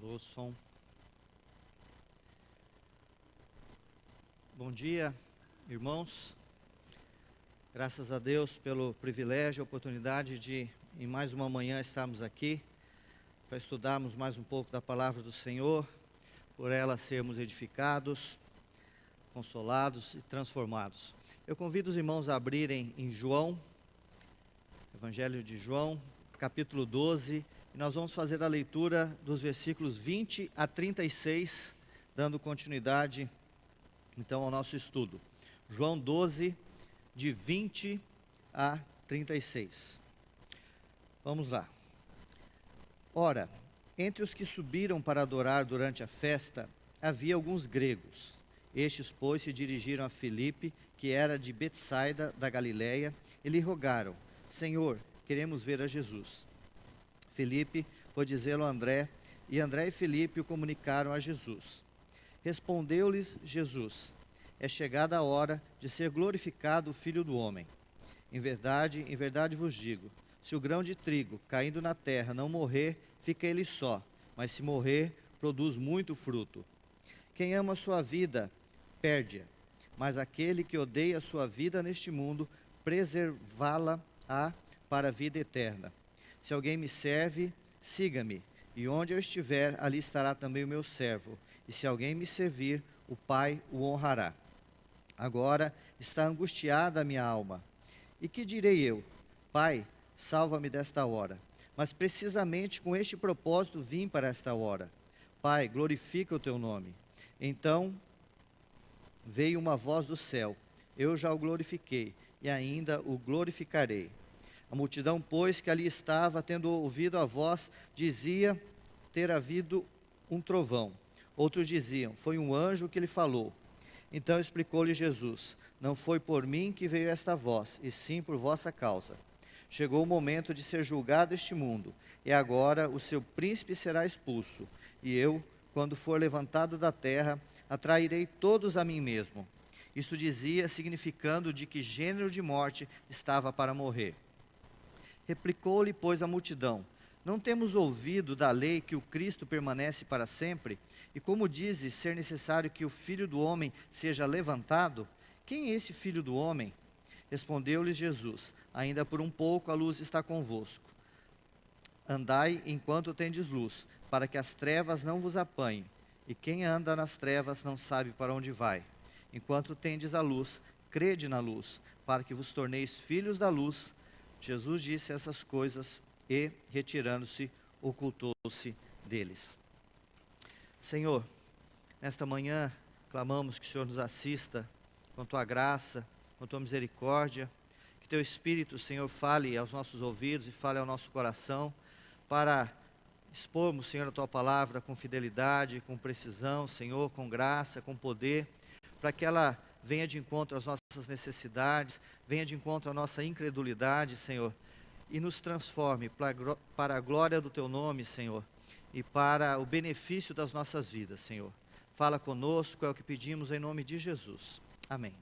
Alô, som. Bom dia, irmãos. Graças a Deus pelo privilégio e oportunidade de, em mais uma manhã, estarmos aqui para estudarmos mais um pouco da palavra do Senhor, por ela sermos edificados, consolados e transformados. Eu convido os irmãos a abrirem em João, Evangelho de João, capítulo 12, e nós vamos fazer a leitura dos versículos 20 a 36, dando continuidade, então, ao nosso estudo. João 12, de 20 a 36. Vamos lá. Ora, entre os que subiram para adorar durante a festa, havia alguns gregos. Estes, pois, se dirigiram a Filipe, que era de Betsaida, da Galiléia, e lhe rogaram: Senhor, queremos ver a Jesus. Filipe foi dizê-lo a André, e André e Filipe o comunicaram a Jesus. Respondeu-lhes Jesus: É chegada a hora de ser glorificado o Filho do Homem. Em verdade vos digo, se o grão de trigo caindo na terra não morrer, fica ele só, mas se morrer, produz muito fruto. Quem ama a sua vida, perde-a, mas aquele que odeia a sua vida neste mundo, preservá-la-á para a vida eterna. Se alguém me serve, siga-me, e onde eu estiver, ali estará também o meu servo. E se alguém me servir, o Pai o honrará. Agora está angustiada a minha alma. E que direi eu? Pai, salva-me desta hora. Mas precisamente com este propósito vim para esta hora. Pai, glorifica o teu nome. Então veio uma voz do céu: Eu já o glorifiquei, e ainda o glorificarei. A multidão, pois, que ali estava, tendo ouvido a voz, dizia ter havido um trovão. Outros diziam: Foi um anjo que lhe falou. Então explicou-lhe Jesus: Não foi por mim que veio esta voz, e sim por vossa causa. Chegou o momento de ser julgado este mundo, e agora o seu príncipe será expulso. E eu, quando for levantado da terra, atrairei todos a mim mesmo. Isto dizia, significando de que gênero de morte estava para morrer. Replicou-lhe, pois, a multidão: Não temos ouvido da lei que o Cristo permanece para sempre? E como dizes ser necessário que o Filho do Homem seja levantado? Quem é esse Filho do Homem? Respondeu-lhes Jesus: Ainda por um pouco a luz está convosco. Andai enquanto tendes luz, para que as trevas não vos apanhem. E quem anda nas trevas não sabe para onde vai. Enquanto tendes a luz, crede na luz, para que vos torneis filhos da luz. Jesus disse essas coisas e, retirando-se, ocultou-se deles. Senhor, nesta manhã, clamamos que o Senhor nos assista com Tua graça, com Tua misericórdia, que Teu Espírito, Senhor, fale aos nossos ouvidos e fale ao nosso coração, para expormos, Senhor, a Tua palavra com fidelidade, com precisão, Senhor, com graça, com poder, para que ela venha de encontro às nossas necessidades, venha de encontro à nossa incredulidade, Senhor, e nos transforme para a glória do Teu nome, Senhor, e para o benefício das nossas vidas, Senhor. Fala conosco, é o que pedimos em nome de Jesus. Amém.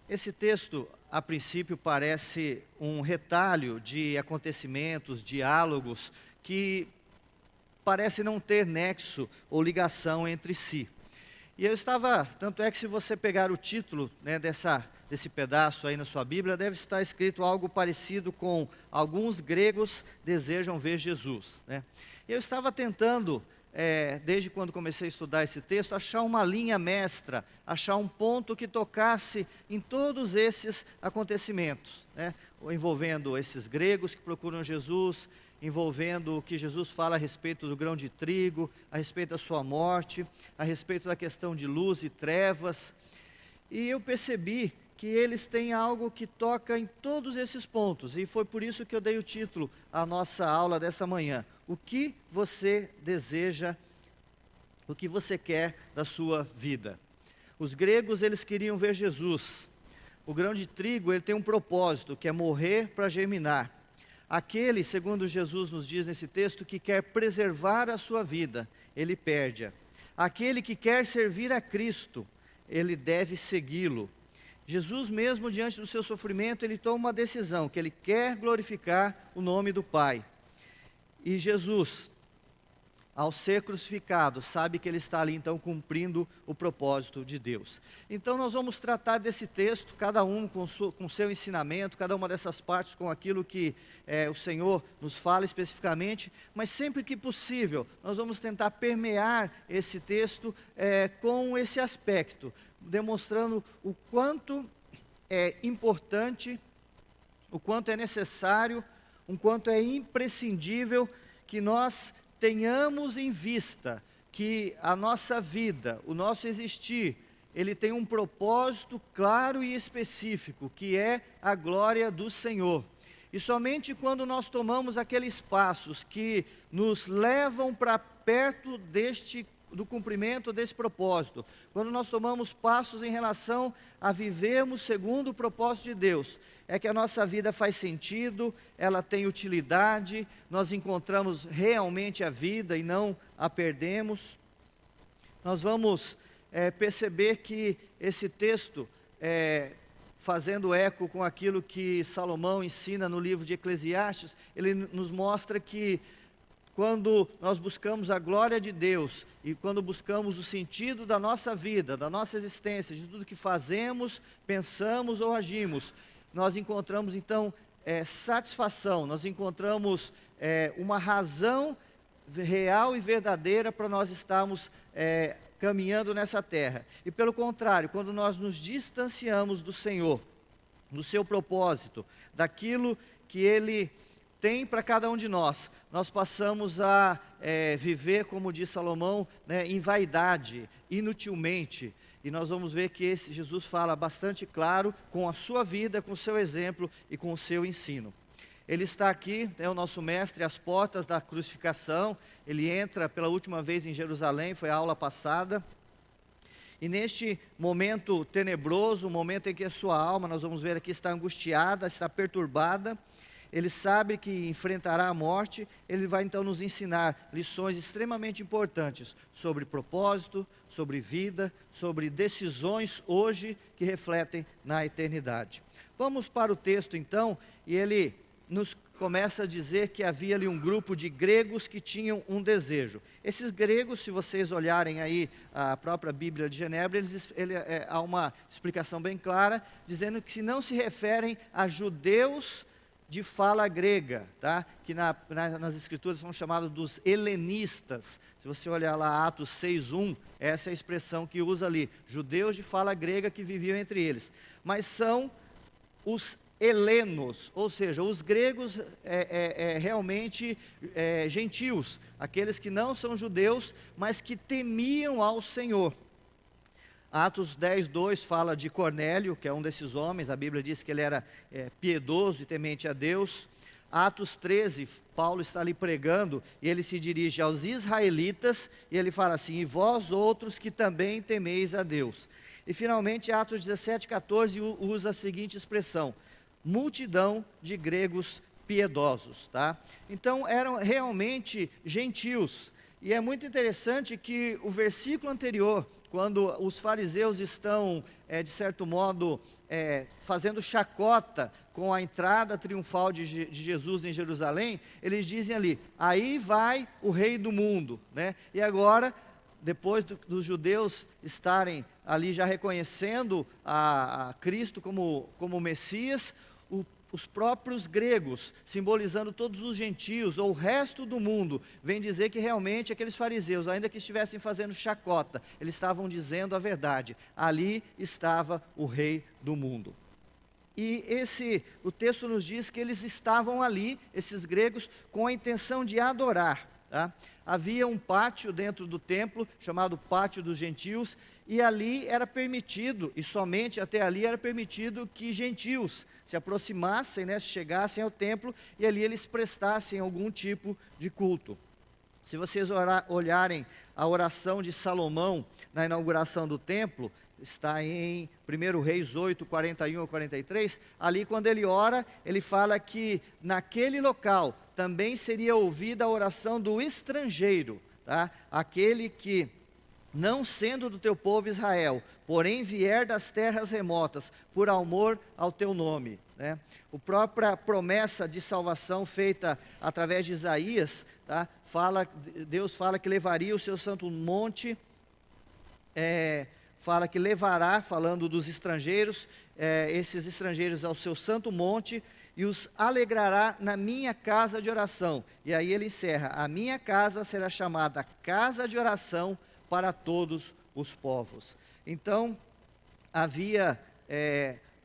Esse texto, a princípio, parece um retalho de acontecimentos, diálogos, que parece não ter nexo ou ligação entre si. E eu estava, tanto é que se você pegar o título, né, desse pedaço aí na sua Bíblia, deve estar escrito algo parecido com: alguns gregos desejam ver Jesus, né? Eu estava tentando, desde quando comecei a estudar esse texto, achar uma linha mestra, achar um ponto que tocasse em todos esses acontecimentos, né, envolvendo esses gregos que procuram Jesus, envolvendo o que Jesus fala a respeito do grão de trigo, a respeito da sua morte, a respeito da questão de luz e trevas. E eu percebi que eles têm algo que toca em todos esses pontos, e foi por isso que eu dei o título à nossa aula desta manhã: O que você deseja, o que você quer da sua vida? Os gregos, eles queriam ver Jesus. O grão de trigo, ele tem um propósito, que é morrer para germinar. Aquele, segundo Jesus nos diz nesse texto, que quer preservar a sua vida, ele perde-a. Aquele que quer servir a Cristo, ele deve segui-lo. Jesus mesmo, diante do seu sofrimento, ele toma uma decisão, que ele quer glorificar o nome do Pai. E Jesus, ao ser crucificado, sabe que ele está ali então cumprindo o propósito de Deus. Então nós vamos tratar desse texto, cada um com seu ensinamento, cada uma dessas partes com aquilo que o Senhor nos fala especificamente, mas sempre que possível, nós vamos tentar permear esse texto com esse aspecto, demonstrando o quanto é importante, o quanto é necessário, o quanto é imprescindível que nós tenhamos em vista que a nossa vida, o nosso existir, ele tem um propósito claro e específico, que é a glória do Senhor. E somente quando nós tomamos aqueles passos que nos levam para perto do cumprimento desse propósito, quando nós tomamos passos em relação a vivermos segundo o propósito de Deus, é que a nossa vida faz sentido, ela tem utilidade, nós encontramos realmente a vida e não a perdemos. Nós vamos perceber que esse texto, fazendo eco com aquilo que Salomão ensina no livro de Eclesiastes, ele nos mostra que quando nós buscamos a glória de Deus e quando buscamos o sentido da nossa vida, da nossa existência, de tudo que fazemos, pensamos ou agimos, nós encontramos então satisfação, nós encontramos uma razão real e verdadeira para nós estarmos caminhando nessa terra. E pelo contrário, quando nós nos distanciamos do Senhor, do seu propósito, daquilo que Ele tem para cada um de nós, nós passamos a viver, como diz Salomão, em vaidade, inutilmente. E nós vamos ver que Jesus fala bastante claro com a sua vida, com o seu exemplo e com o seu ensino. Ele está aqui, o nosso mestre, às portas da crucificação. Ele entra pela última vez em Jerusalém, foi a aula passada. E neste momento tenebroso, o momento em que a sua alma, nós vamos ver aqui, está angustiada, está perturbada, ele sabe que enfrentará a morte, ele vai então nos ensinar lições extremamente importantes sobre propósito, sobre vida, sobre decisões hoje que refletem na eternidade. Vamos para o texto então, e ele nos começa a dizer que havia ali um grupo de gregos que tinham um desejo. Esses gregos, se vocês olharem aí a própria Bíblia de Genebra, há uma explicação bem clara, dizendo que não se referem a judeus de fala grega, tá? Que nas escrituras são chamados dos helenistas. Se você olhar lá Atos 6:1, essa é a expressão que usa ali, judeus de fala grega que viviam entre eles. Mas são os helenos, ou seja, os gregos realmente gentios, aqueles que não são judeus, mas que temiam ao Senhor. Atos 10:2 fala de Cornélio, que é um desses homens, a Bíblia diz que ele era piedoso e temente a Deus. Atos 13, Paulo está ali pregando, e ele se dirige aos israelitas, e ele fala assim: e vós outros que também temeis a Deus. E finalmente Atos 17:14 usa a seguinte expressão: multidão de gregos piedosos, tá? Então eram realmente gentios. E é muito interessante que o versículo anterior, quando os fariseus estão, de certo modo, fazendo chacota com a entrada triunfal de Jesus em Jerusalém, eles dizem ali: aí vai o rei do mundo, né? E agora, depois dos judeus estarem ali já reconhecendo a Cristo como Messias, os próprios gregos, simbolizando todos os gentios, ou o resto do mundo, vem dizer que realmente aqueles fariseus, ainda que estivessem fazendo chacota, eles estavam dizendo a verdade. Ali estava o rei do mundo. E o texto nos diz que eles estavam ali, esses gregos, com a intenção de adorar. Tá? Havia um pátio dentro do templo, chamado Pátio dos Gentios, e ali era permitido, e somente até ali era permitido que gentios se aproximassem, chegassem ao templo, e ali eles prestassem algum tipo de culto. Se vocês olharem a oração de Salomão na inauguração do templo, está em 1 Reis 8, 41 a 43, ali quando ele ora, ele fala que naquele local também seria ouvida a oração do estrangeiro, tá? Aquele que, não sendo do teu povo Israel, porém vier das terras remotas, por amor ao teu nome. A própria promessa de salvação feita através de Isaías, tá? Deus fala que levaria o seu santo monte, fala que levará, falando dos estrangeiros, esses estrangeiros ao seu santo monte, e os alegrará na minha casa de oração. E aí ele encerra: a minha casa será chamada casa de oração para todos os povos. Então, havia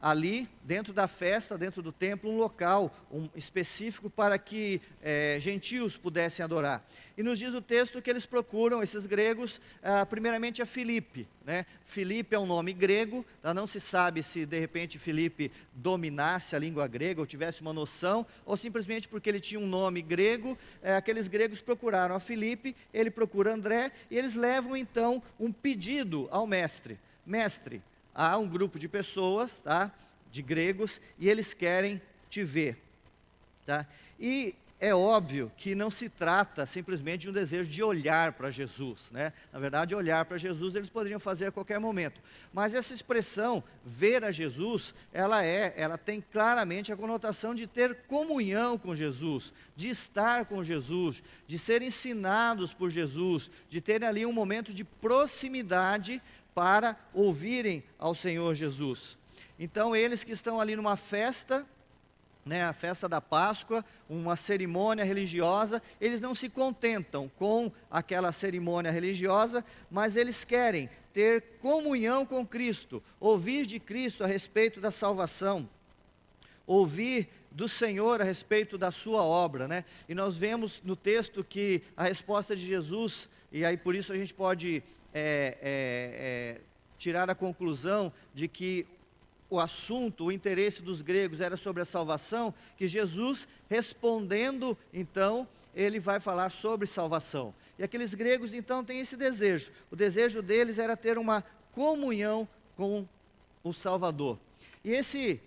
ali, dentro da festa, dentro do templo, um local específico para que gentios pudessem adorar. E nos diz o texto que eles procuram, esses gregos, primeiramente a Filipe, né? Filipe é um nome grego, tá? Não se sabe se de repente Filipe dominasse a língua grega, ou tivesse uma noção, ou simplesmente porque ele tinha um nome grego, aqueles gregos procuraram a Filipe, ele procura André, e eles levam então um pedido ao mestre: mestre, há um grupo de pessoas, tá, de gregos, e eles querem te ver. Tá? E é óbvio que não se trata simplesmente de um desejo de olhar para Jesus, né? Na verdade, olhar para Jesus eles poderiam fazer a qualquer momento. Mas essa expressão, ver a Jesus, ela tem claramente a conotação de ter comunhão com Jesus, de estar com Jesus, de ser ensinados por Jesus, de ter ali um momento de proximidade para ouvirem ao Senhor Jesus. Então, eles que estão ali numa festa, né, a festa da Páscoa, uma cerimônia religiosa, eles não se contentam com aquela cerimônia religiosa, mas eles querem ter comunhão com Cristo, ouvir de Cristo a respeito da salvação, ouvir do Senhor a respeito da sua obra, né? E nós vemos no texto que a resposta de Jesus, e aí por isso a gente pode tirar a conclusão de que o assunto, o interesse dos gregos era sobre a salvação, que Jesus, respondendo, então, ele vai falar sobre salvação. E aqueles gregos, então, têm esse desejo. O desejo deles era ter uma comunhão com o Salvador. E esse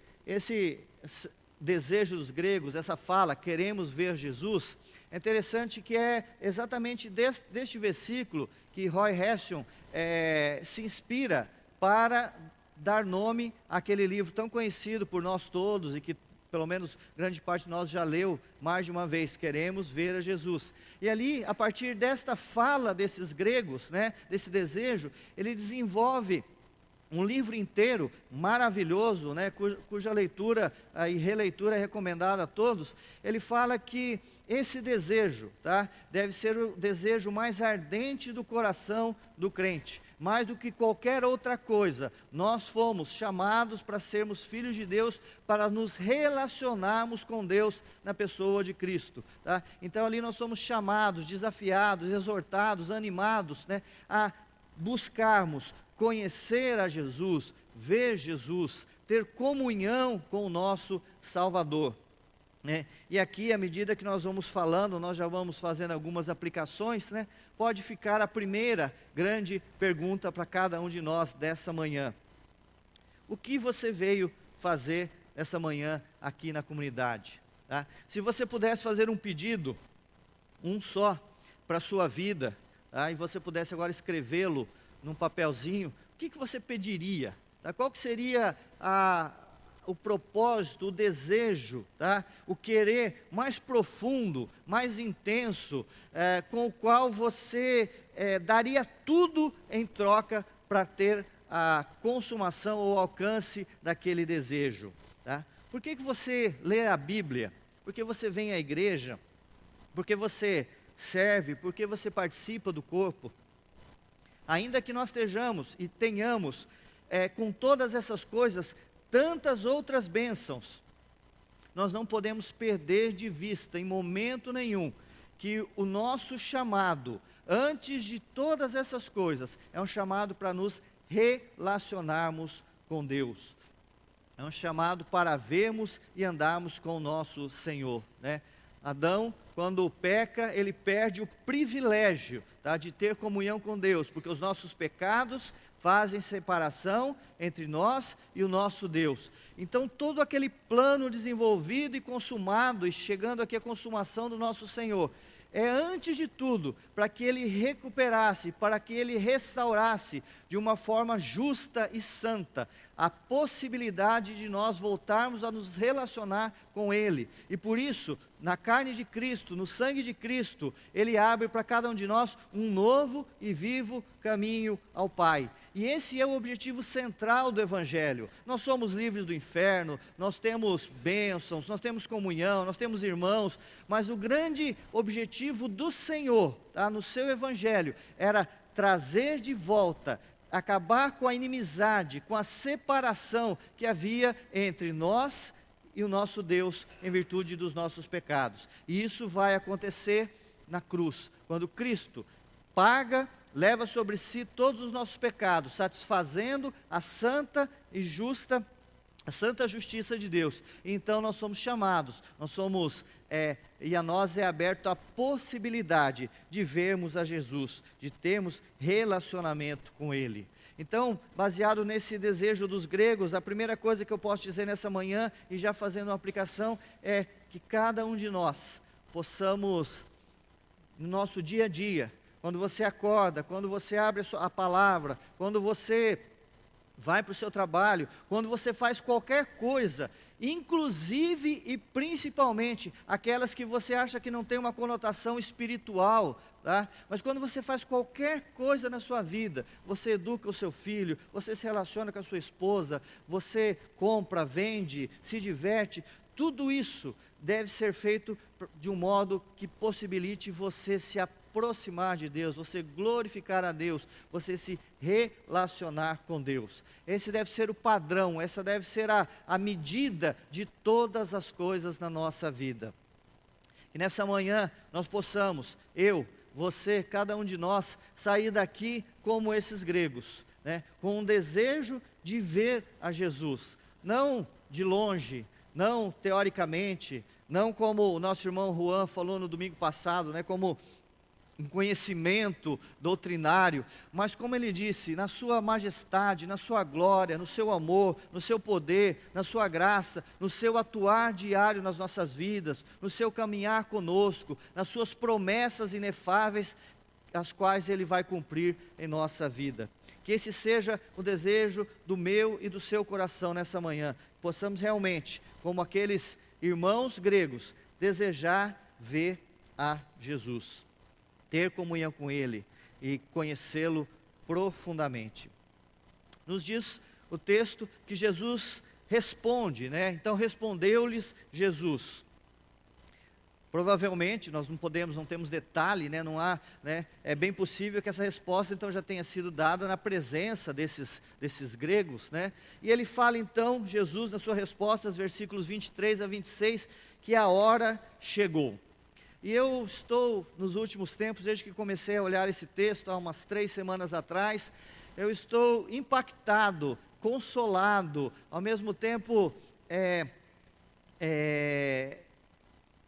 desejo dos gregos, essa fala, queremos ver Jesus, é interessante que é exatamente deste versículo que Roy Hession se inspira para dar nome àquele livro tão conhecido por nós todos e que pelo menos grande parte de nós já leu mais de uma vez: Queremos Ver a Jesus. E ali, a partir desta fala desses gregos, né, desse desejo, ele desenvolve um livro inteiro maravilhoso, né, cuja leitura e releitura é recomendada a todos. Ele fala que esse desejo, tá, deve ser o desejo mais ardente do coração do crente. Mais do que qualquer outra coisa, nós fomos chamados para sermos filhos de Deus, para nos relacionarmos com Deus na pessoa de Cristo. Tá? Então ali nós somos chamados, desafiados, exortados, animados, né, a buscarmos conhecer a Jesus, ver Jesus, ter comunhão com o nosso Salvador. Né? E aqui, à medida que nós vamos falando, nós já vamos fazendo algumas aplicações, né? Pode ficar a primeira grande pergunta para cada um de nós dessa manhã: o que você veio fazer essa manhã aqui na comunidade? Tá? Se você pudesse fazer um pedido, um só, para a sua vida, tá? E você pudesse agora escrevê-lo num papelzinho, o que você pediria? Tá? Qual que seria o propósito, o desejo, tá? O querer mais profundo, mais intenso, com o qual você daria tudo em troca para ter a consumação ou alcance daquele desejo? Tá? Por que você lê a Bíblia? Por que você vem à igreja? Por que você serve? Por que você participa do corpo? Ainda que nós estejamos e tenhamos com todas essas coisas tantas outras bênçãos, nós não podemos perder de vista em momento nenhum que o nosso chamado, antes de todas essas coisas, é um chamado para nos relacionarmos com Deus. É um chamado para vermos e andarmos com o nosso Senhor, né? Adão, quando peca, ele perde o privilégio, tá, de ter comunhão com Deus, porque os nossos pecados fazem separação entre nós e o nosso Deus. Então, todo aquele plano desenvolvido e consumado, e chegando aqui à consumação do nosso Senhor, é antes de tudo para que Ele recuperasse, para que Ele restaurasse de uma forma justa e santa a possibilidade de nós voltarmos a nos relacionar com Ele. E por isso, na carne de Cristo, no sangue de Cristo, Ele abre para cada um de nós um novo e vivo caminho ao Pai. E esse é o objetivo central do Evangelho. Nós somos livres do inferno, nós temos bênçãos, nós temos comunhão, nós temos irmãos, mas o grande objetivo do Senhor, tá, no seu Evangelho, era trazer de volta, acabar com a inimizade, com a separação que havia entre nós e o nosso Deus em virtude dos nossos pecados. E isso vai acontecer na cruz, quando Cristo paga, leva sobre si todos os nossos pecados, satisfazendo a santa justiça de Deus. Então nós somos chamados, e a nós é aberto a possibilidade de vermos a Jesus, de termos relacionamento com Ele. Então, baseado nesse desejo dos gregos, a primeira coisa que eu posso dizer nessa manhã, e já fazendo uma aplicação, é que cada um de nós possamos, no nosso dia a dia, quando você acorda, quando você abre a palavra, quando você vai para o seu trabalho, quando você faz qualquer coisa, inclusive e principalmente aquelas que você acha que não tem uma conotação espiritual, tá? Mas quando você faz qualquer coisa na sua vida, você educa o seu filho, você se relaciona com a sua esposa, você compra, vende, se diverte, tudo isso deve ser feito de um modo que possibilite você se aproximar de Deus, você glorificar a Deus, você se relacionar com Deus. Esse deve ser o padrão, essa deve ser a medida de todas as coisas na nossa vida. E nessa manhã nós possamos, eu, você, cada um de nós, sair daqui como esses gregos, né? Com um desejo de ver a Jesus, não de longe, não teoricamente, não como o nosso irmão Juan falou no domingo passado, né? Como um conhecimento doutrinário, mas como ele disse, na sua majestade, na sua glória, no seu amor, no seu poder, na sua graça, no seu atuar diário nas nossas vidas, no seu caminhar conosco, nas suas promessas inefáveis, as quais ele vai cumprir em nossa vida. Que esse seja o desejo do meu e do seu coração nessa manhã, possamos realmente, como aqueles irmãos gregos, desejar ver a Jesus, ter comunhão com Ele e conhecê-lo profundamente. Nos diz o texto que Jesus responde, né? Então respondeu-lhes Jesus. Provavelmente, nós não temos detalhe, né? Não há, né? É bem possível que essa resposta então já tenha sido dada na presença desses gregos, né? E ele fala então, Jesus, na sua resposta, nos versículos 23 a 26, que a hora chegou. E eu estou, nos últimos tempos, desde que comecei a olhar esse texto, há umas 3 semanas atrás, eu estou impactado, consolado, ao mesmo tempo,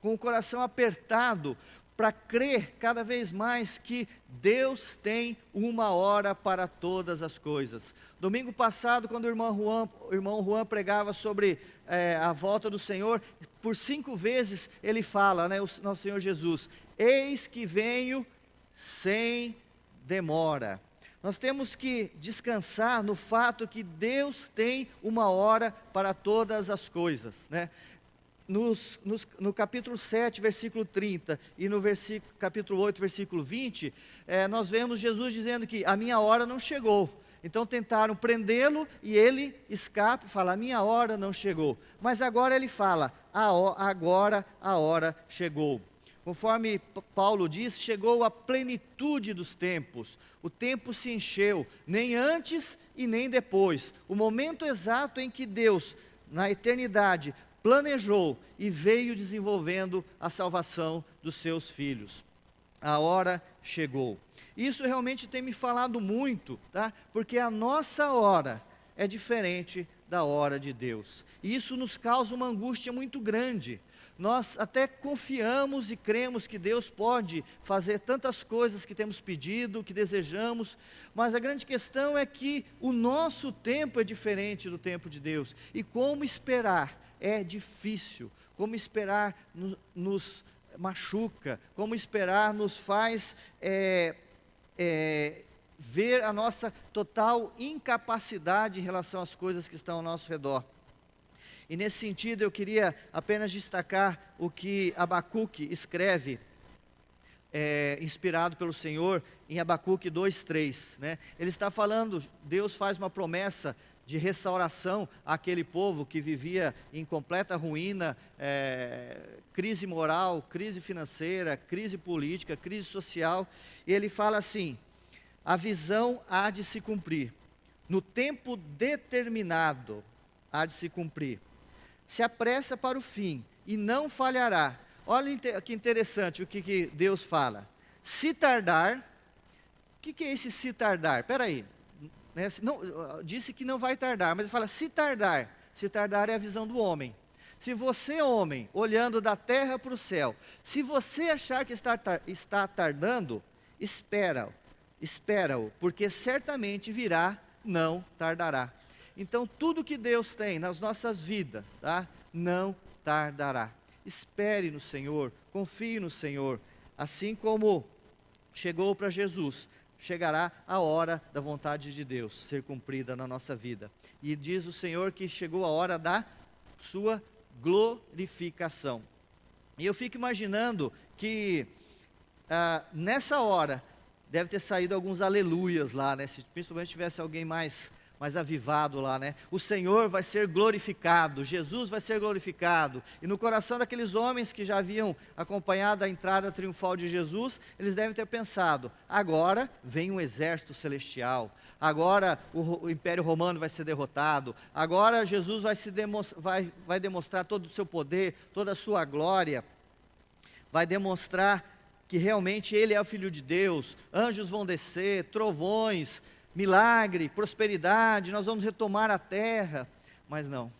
com o coração apertado, para crer cada vez mais que Deus tem uma hora para todas as coisas. Domingo passado, quando o irmão Juan pregava sobre a volta do Senhor, por 5 vezes ele fala, né, o nosso Senhor Jesus, eis que venho sem demora. Nós temos que descansar no fato que Deus tem uma hora para todas as coisas, né? No capítulo 7, versículo 30, e no capítulo 8, versículo 20, nós vemos Jesus dizendo que a minha hora não chegou. Então tentaram prendê-lo e ele escapa e fala, a minha hora não chegou. Mas agora ele fala, agora a hora chegou. Conforme Paulo diz, chegou a plenitude dos tempos. O tempo se encheu, nem antes e nem depois. O momento exato em que Deus, na eternidade, planejou e veio desenvolvendo a salvação dos seus filhos. A hora chegou. Isso realmente tem me falado muito, tá? Porque a nossa hora é diferente da hora de Deus. E isso nos causa uma angústia muito grande. Nós até confiamos e cremos que Deus pode fazer tantas coisas que temos pedido, que desejamos, mas a grande questão é que o nosso tempo é diferente do tempo de Deus. E como esperar? É difícil, como esperar nos machuca, como esperar nos faz ver a nossa total incapacidade em relação às coisas que estão ao nosso redor. E nesse sentido eu queria apenas destacar o que Abacuque escreve, inspirado pelo Senhor, em Abacuque 2:3, né? Ele está falando, Deus faz uma promessa de restauração àquele povo que vivia em completa ruína, crise moral, crise financeira, crise política, crise social, e ele fala assim: a visão há de se cumprir, no tempo determinado há de se cumprir, se apressa para o fim e não falhará. Olha que interessante o que Deus fala. Se tardar, o que é esse se tardar? Espera aí, né? Não, disse que não vai tardar, mas ele fala se tardar. Se tardar é a visão do homem. Se você, homem, olhando da terra para o céu, se você achar que está tardando, espera-o, porque certamente virá, não tardará. Então tudo que Deus tem nas nossas vidas, tá? Não tardará. Espere no Senhor, confie no Senhor, assim como chegou para Jesus, chegará a hora da vontade de Deus ser cumprida na nossa vida. E diz o Senhor que chegou a hora da sua glorificação. E eu fico imaginando que nessa hora deve ter saído alguns aleluias lá, né? Se principalmente tivesse alguém mais avivado lá, né? O Senhor vai ser glorificado, Jesus vai ser glorificado. E no coração daqueles homens que já haviam acompanhado a entrada triunfal de Jesus, eles devem ter pensado: agora vem um exército celestial, agora o Império Romano vai ser derrotado, agora Jesus vai demonstrar todo o seu poder, toda a sua glória, vai demonstrar que realmente Ele é o Filho de Deus, anjos vão descer, trovões, milagre, prosperidade, nós vamos retomar a terra. Mas não,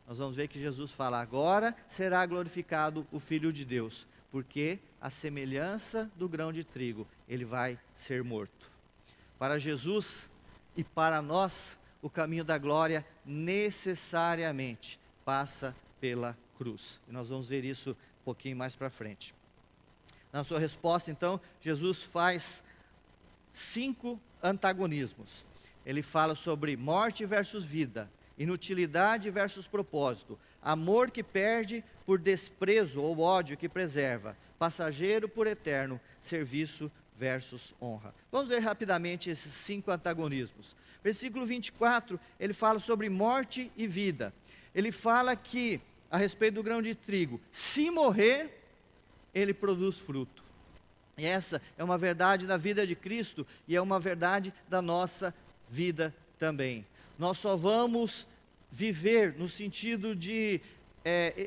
nós vamos ver que Jesus fala: agora será glorificado o Filho de Deus, porque a semelhança do grão de trigo, ele vai ser morto. Para Jesus e para nós, o caminho da glória necessariamente passa pela cruz. E nós vamos ver isso um pouquinho mais para frente. Na sua resposta, então, Jesus faz 5 antagonismos. Ele fala sobre morte versus vida, inutilidade versus propósito, amor que perde por desprezo ou ódio que preserva, passageiro por eterno, serviço versus honra. Vamos ver rapidamente esses 5 antagonismos. Versículo 24, ele fala sobre morte e vida. Ele fala que, a respeito do grão de trigo, se morrer, ele produz fruto. E essa é uma verdade da vida de Cristo e é uma verdade da nossa vida também. Nós só vamos viver no sentido de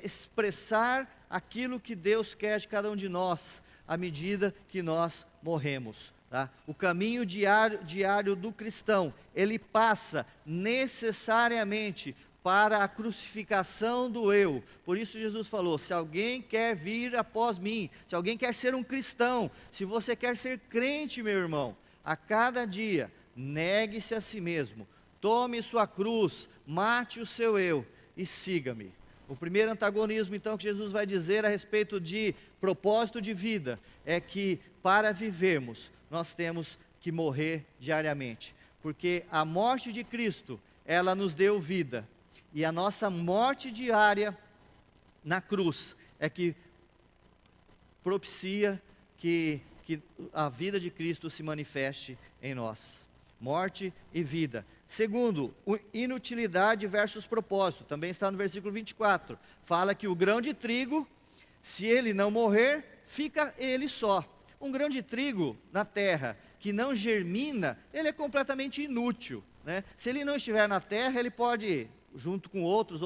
expressar aquilo que Deus quer de cada um de nós, à medida que nós morremos. Tá? O caminho diário do cristão, ele passa necessariamente para a crucificação do eu. Por isso Jesus falou: se alguém quer vir após mim, se alguém quer ser um cristão, se você quer ser crente, meu irmão, a cada dia, negue-se a si mesmo, tome sua cruz, mate o seu eu e siga-me. O primeiro antagonismo, então, que Jesus vai dizer a respeito de propósito de vida, é que para vivermos, nós temos que morrer diariamente, porque a morte de Cristo, ela nos deu vida, e a nossa morte diária na cruz é que propicia que a vida de Cristo se manifeste em nós. Morte e vida. Segundo, inutilidade versus propósito, também está no versículo 24. Fala que o grão de trigo, se ele não morrer, fica ele só. Um grão de trigo na terra que não germina, ele é completamente inútil, né? Se ele não estiver na terra, ele pode, junto com outros,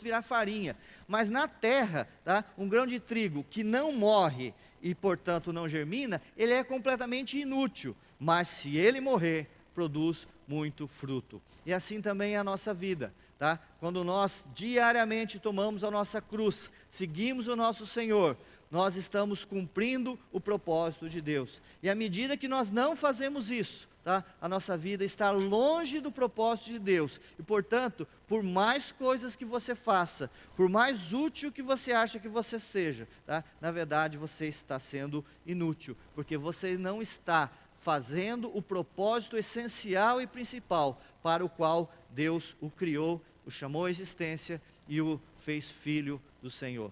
virar farinha. Mas na terra, tá, um grão de trigo que não morre e, portanto, não germina, ele é completamente inútil. Mas se ele morrer, produz muito fruto. E assim também é a nossa vida, tá? Quando nós diariamente tomamos a nossa cruz, seguimos o nosso Senhor, nós estamos cumprindo o propósito de Deus. E à medida que nós não fazemos isso, tá, a nossa vida está longe do propósito de Deus. E, portanto, por mais coisas que você faça, por mais útil que você acha que você seja, tá, na verdade você está sendo inútil, porque você não está fazendo o propósito essencial e principal para o qual Deus o criou o chamou à existência e o fez filho do Senhor.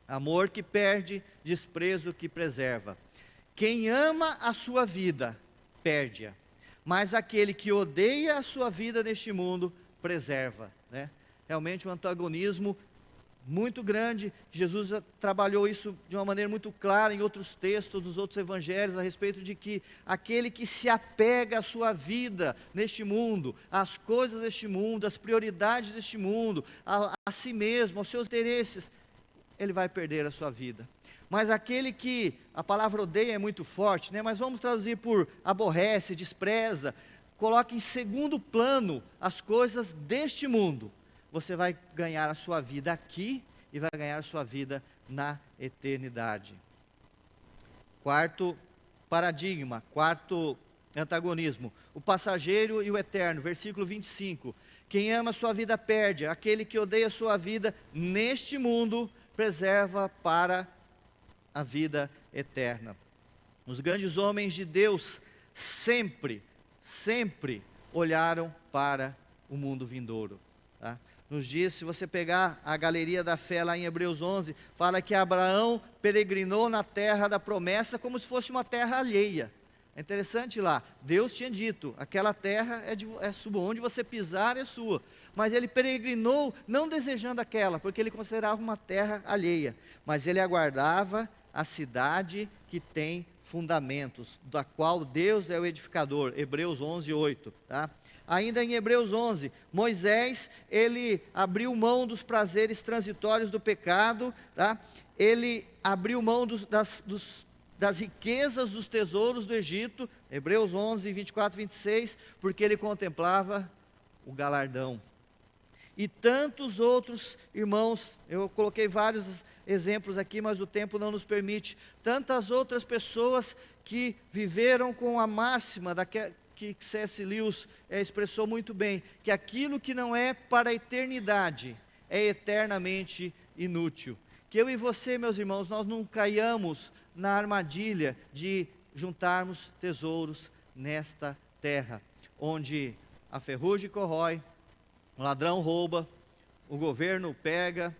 Amor que perde, desprezo que preserva. Quem ama a sua vida, perde-a. Mas aquele que odeia a sua vida neste mundo, preserva, né? Realmente um antagonismo muito grande. Jesus já trabalhou isso de uma maneira muito clara em outros textos dos outros evangelhos, a respeito de que aquele que se apega à sua vida neste mundo, às coisas deste mundo, às prioridades deste mundo, a si mesmo, aos seus interesses, ele vai perder a sua vida. Mas aquele que, a palavra odeia é muito forte, né? Mas vamos traduzir por aborrece, despreza, coloca em segundo plano as coisas deste mundo. Você vai ganhar a sua vida aqui e vai ganhar a sua vida na eternidade. Quarto paradigma, quarto antagonismo, o passageiro e o eterno, versículo 25. Quem ama a sua vida perde, aquele que odeia a sua vida neste mundo, preserva para a vida eterna. Os grandes homens de Deus sempre olharam para o mundo vindouro, tá? Nos dias, se você pegar a galeria da fé lá em Hebreus 11, fala que Abraão peregrinou na terra da promessa como se fosse uma terra alheia. É interessante lá, Deus tinha dito, aquela terra é sua, onde você pisar é sua. Mas ele peregrinou não desejando aquela, porque ele considerava uma terra alheia. Mas ele aguardava a cidade que tem fundamentos, da qual Deus é o edificador. Hebreus 11, 8, tá? Ainda em Hebreus 11, Moisés, ele abriu mão dos prazeres transitórios do pecado, tá? Ele abriu mão das riquezas dos tesouros do Egito, Hebreus 11, 24, 26, porque ele contemplava o galardão. E tantos outros irmãos, eu coloquei vários exemplos aqui, mas o tempo não nos permite, tantas outras pessoas que viveram com a máxima que C.S. Lewis expressou muito bem, que aquilo que não é para a eternidade, é eternamente inútil. Que eu e você, meus irmãos, nós não caiamos na armadilha de juntarmos tesouros nesta terra, onde a ferrugem corrói, o ladrão rouba, o governo pega,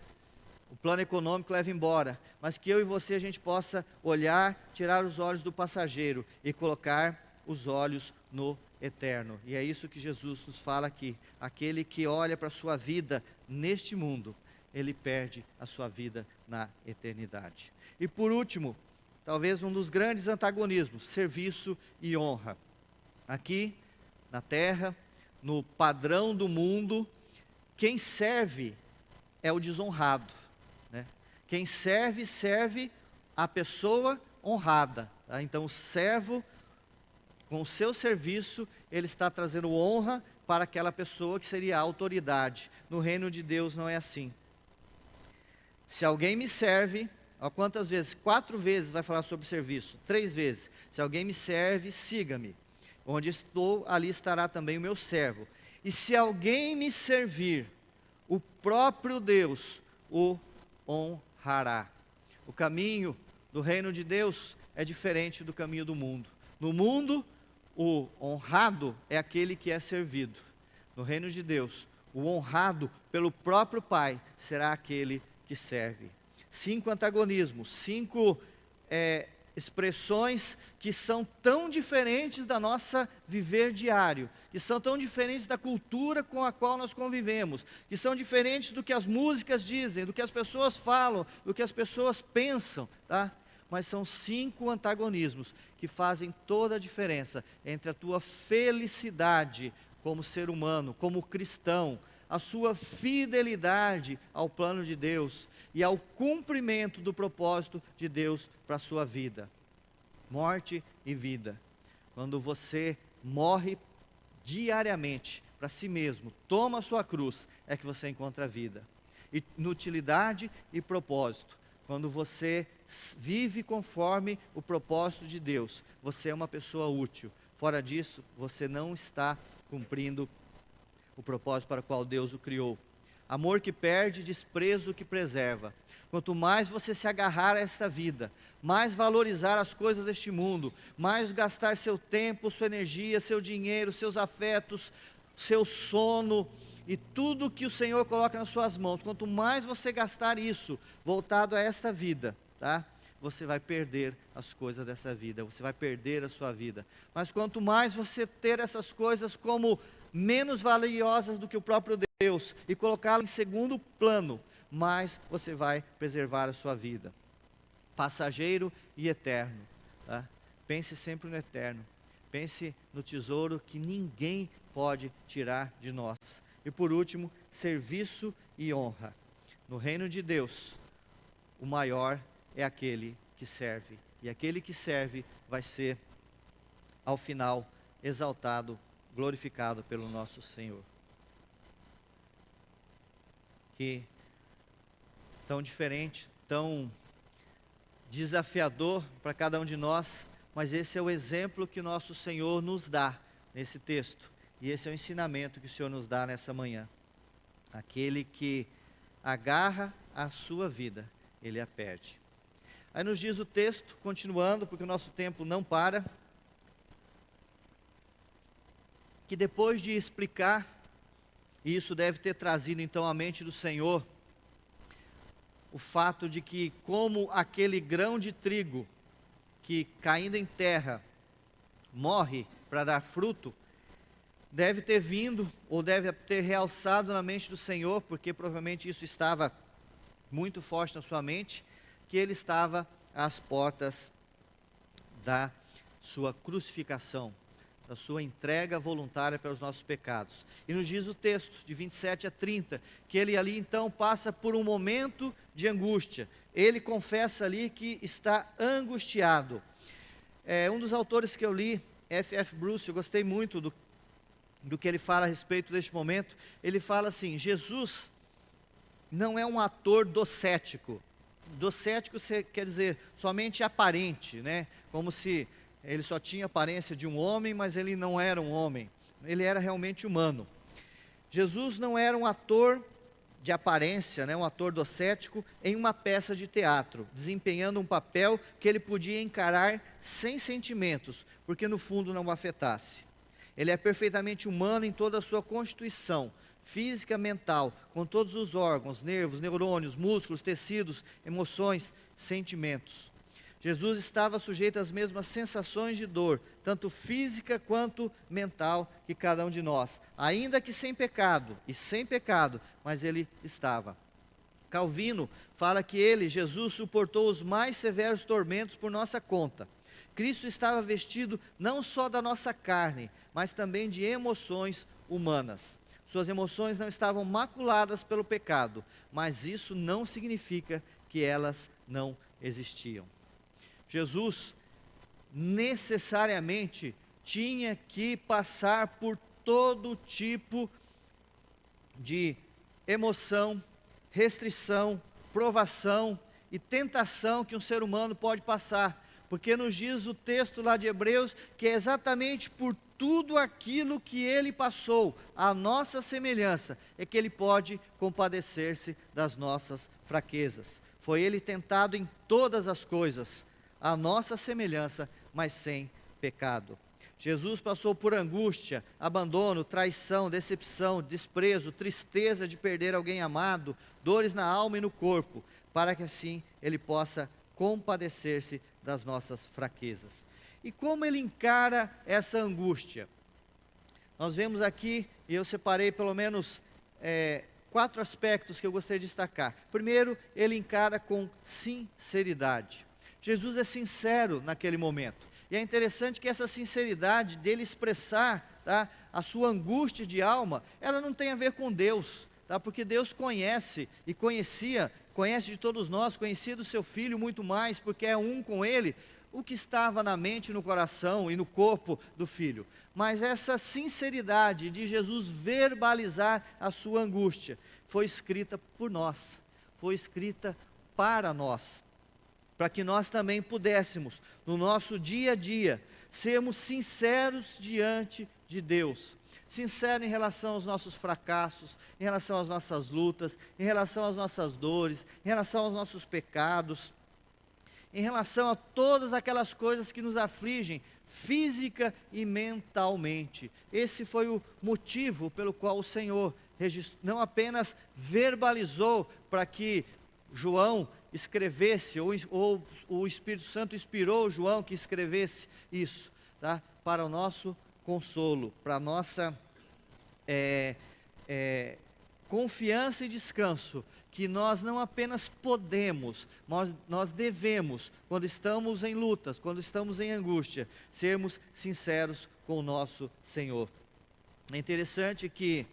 o plano econômico leva embora, mas que eu e você a gente possa olhar, tirar os olhos do passageiro e colocar os olhos no eterno. E é isso que Jesus nos fala aqui. Aquele que olha para a sua vida neste mundo, ele perde a sua vida na eternidade. E por último, talvez um dos grandes antagonismos, serviço e honra. Aqui na terra, no padrão do mundo, quem serve é o desonrado, né? Quem serve a pessoa honrada, tá? Então o servo, com o seu serviço, ele está trazendo honra para aquela pessoa que seria a autoridade. No reino de Deus não é assim. Se alguém me serve, ó, quantas vezes? 4 vezes vai falar sobre serviço, 3 vezes. Se alguém me serve, siga-me. Onde estou, ali estará também o meu servo. E se alguém me servir, o próprio Deus o honrará. O caminho do reino de Deus é diferente do caminho do mundo. No mundo, o honrado é aquele que é servido. No reino de Deus, o honrado pelo próprio Pai será aquele que serve. 5 antagonismos, 5 expressões que são tão diferentes da nossa viver diário, que são tão diferentes da cultura com a qual nós convivemos, que são diferentes do que as músicas dizem, do que as pessoas falam, do que as pessoas pensam, tá? Mas são 5 antagonismos que fazem toda a diferença entre a tua felicidade como ser humano, como cristão, a sua fidelidade ao plano de Deus e ao cumprimento do propósito de Deus para a sua vida. Morte e vida. Quando você morre diariamente para si mesmo, toma a sua cruz, é que você encontra a vida. E inutilidade e propósito. Quando você vive conforme o propósito de Deus, você é uma pessoa útil. Fora disso, você não está cumprindo o propósito para o qual Deus o criou. Amor que perde, desprezo que preserva. Quanto mais você se agarrar a esta vida, mais valorizar as coisas deste mundo, mais gastar seu tempo, sua energia, seu dinheiro, seus afetos, seu sono, E tudo que o Senhor coloca nas suas mãos, quanto mais você gastar isso voltado a esta vida, tá? Você vai perder as coisas dessa vida, você vai perder a sua vida. Mas quanto mais você ter essas coisas como menos valiosas do que o próprio Deus e colocá-las em segundo plano, mais você vai preservar a sua vida. Passageiro e eterno, tá? Pense sempre no eterno. Pense no tesouro que ninguém pode tirar de nós. E por último, serviço e honra. No reino de Deus, o maior é aquele que serve. E aquele que serve vai ser, ao final, exaltado, glorificado pelo nosso Senhor. Que tão diferente, tão desafiador para cada um de nós, mas esse é o exemplo que nosso Senhor nos dá nesse texto. E esse é o ensinamento que o Senhor nos dá nessa manhã. Aquele que agarra a sua vida, ele a perde. Aí nos diz o texto, continuando, porque o nosso tempo não para, que depois de explicar, e isso deve ter trazido então à mente do Senhor, o fato de que como aquele grão de trigo, que caindo em terra, morre para dar fruto, deve ter vindo, ou deve ter realçado na mente do Senhor, porque provavelmente isso estava muito forte na sua mente, que ele estava às portas da sua crucificação, da sua entrega voluntária pelos nossos pecados. E nos diz o texto, de 27 a 30, que ele ali então passa por um momento de angústia. Ele confessa ali que está angustiado. Um dos autores que eu li, F.F. Bruce, eu gostei muito do que ele fala a respeito deste momento. Ele fala assim: Jesus não é um ator docético. Docético quer dizer somente aparente, né? Como se ele só tinha aparência de um homem, mas ele não era um homem. Ele era realmente humano. Jesus não era um ator de aparência, né? Um ator docético em uma peça de teatro, desempenhando um papel que ele podia encarar sem sentimentos, porque no fundo não o afetasse. Ele é perfeitamente humano em toda a sua constituição, física, mental, com todos os órgãos, nervos, neurônios, músculos, tecidos, emoções, sentimentos. Jesus estava sujeito às mesmas sensações de dor, tanto física quanto mental, que cada um de nós, ainda que sem pecado, mas ele estava. Calvino fala que ele, Jesus, suportou os mais severos tormentos por nossa conta. Cristo estava vestido não só da nossa carne, mas também de emoções humanas. Suas emoções não estavam maculadas pelo pecado, mas isso não significa que elas não existiam. Jesus necessariamente tinha que passar por todo tipo de emoção, restrição, provação e tentação que um ser humano pode passar, porque nos diz o texto lá de Hebreus que é exatamente por tudo aquilo que ele passou, a nossa semelhança, é que ele pode compadecer-se das nossas fraquezas. Foi ele tentado em todas as coisas, a nossa semelhança, mas sem pecado. Jesus passou por angústia, abandono, traição, decepção, desprezo, tristeza de perder alguém amado, dores na alma e no corpo, para que assim ele possa compadecer-se das nossas fraquezas. E como ele encara essa angústia? Nós vemos aqui, e eu separei pelo menos 4 aspectos que eu gostaria de destacar. Primeiro, ele encara com sinceridade. Jesus é sincero naquele momento. E é interessante que essa sinceridade dele expressar, tá, a sua angústia de alma, ela não tem a ver com Deus, tá, porque Deus conhece e conhece de todos nós, conhecia do seu Filho muito mais, porque é um com ele, o que estava na mente, no coração e no corpo do Filho. Mas essa sinceridade de Jesus verbalizar a sua angústia, foi escrita por nós, foi escrita para nós, para que nós também pudéssemos, no nosso dia a dia, sermos sinceros diante de Deus. Sincero em relação aos nossos fracassos, em relação às nossas lutas, em relação às nossas dores, em relação aos nossos pecados, em relação a todas aquelas coisas que nos afligem, física e mentalmente. Esse foi o motivo pelo qual o Senhor não apenas verbalizou para que João escrevesse, ou o Espírito Santo inspirou João que escrevesse isso, tá? Para o nosso consolo, para a nossa confiança e descanso, que nós não apenas podemos, mas nós devemos, quando estamos em lutas, quando estamos em angústia, sermos sinceros com o nosso Senhor. É interessante que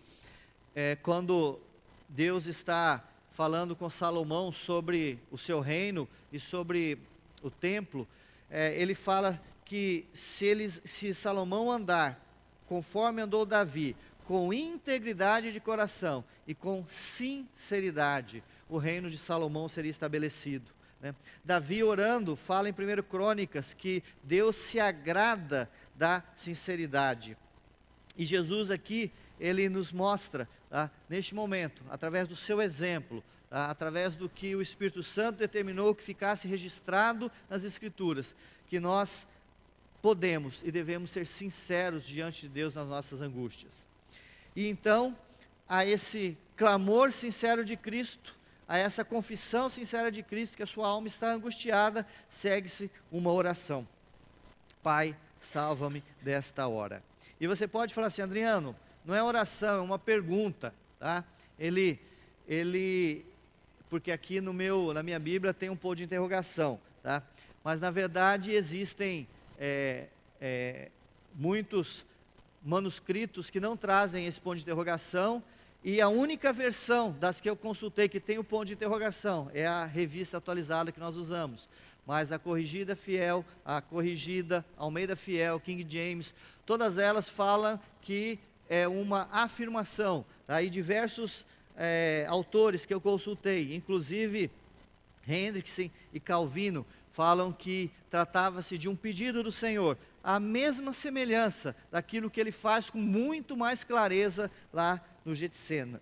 quando Deus está falando com Salomão sobre o seu reino e sobre o templo, ele fala que se Salomão andar conforme andou Davi, com integridade de coração e com sinceridade, o reino de Salomão seria estabelecido, né? Davi orando, fala em 1 Crônicas que Deus se agrada da sinceridade. E Jesus aqui, ele nos mostra, tá, neste momento, através do seu exemplo, tá, através do que o Espírito Santo determinou que ficasse registrado nas Escrituras, que nós podemos e devemos ser sinceros diante de Deus nas nossas angústias. E então, a esse clamor sincero de Cristo, a essa confissão sincera de Cristo, que a sua alma está angustiada, segue-se uma oração: Pai, salva-me desta hora. E você pode falar assim: Adriano, não é oração, é uma pergunta, tá? Porque aqui na minha Bíblia tem um ponto de interrogação, tá? Mas na verdade existem muitos manuscritos que não trazem esse ponto de interrogação, e a única versão das que eu consultei que tem o ponto de interrogação é a revista atualizada que nós usamos. Mas a corrigida fiel, a corrigida Almeida Fiel, King James, todas elas falam que é uma afirmação. Aí diversos autores que eu consultei, inclusive Hendrickson e Calvino, falam que tratava-se de um pedido do Senhor, a mesma semelhança daquilo que ele faz com muito mais clareza lá no Getsemane.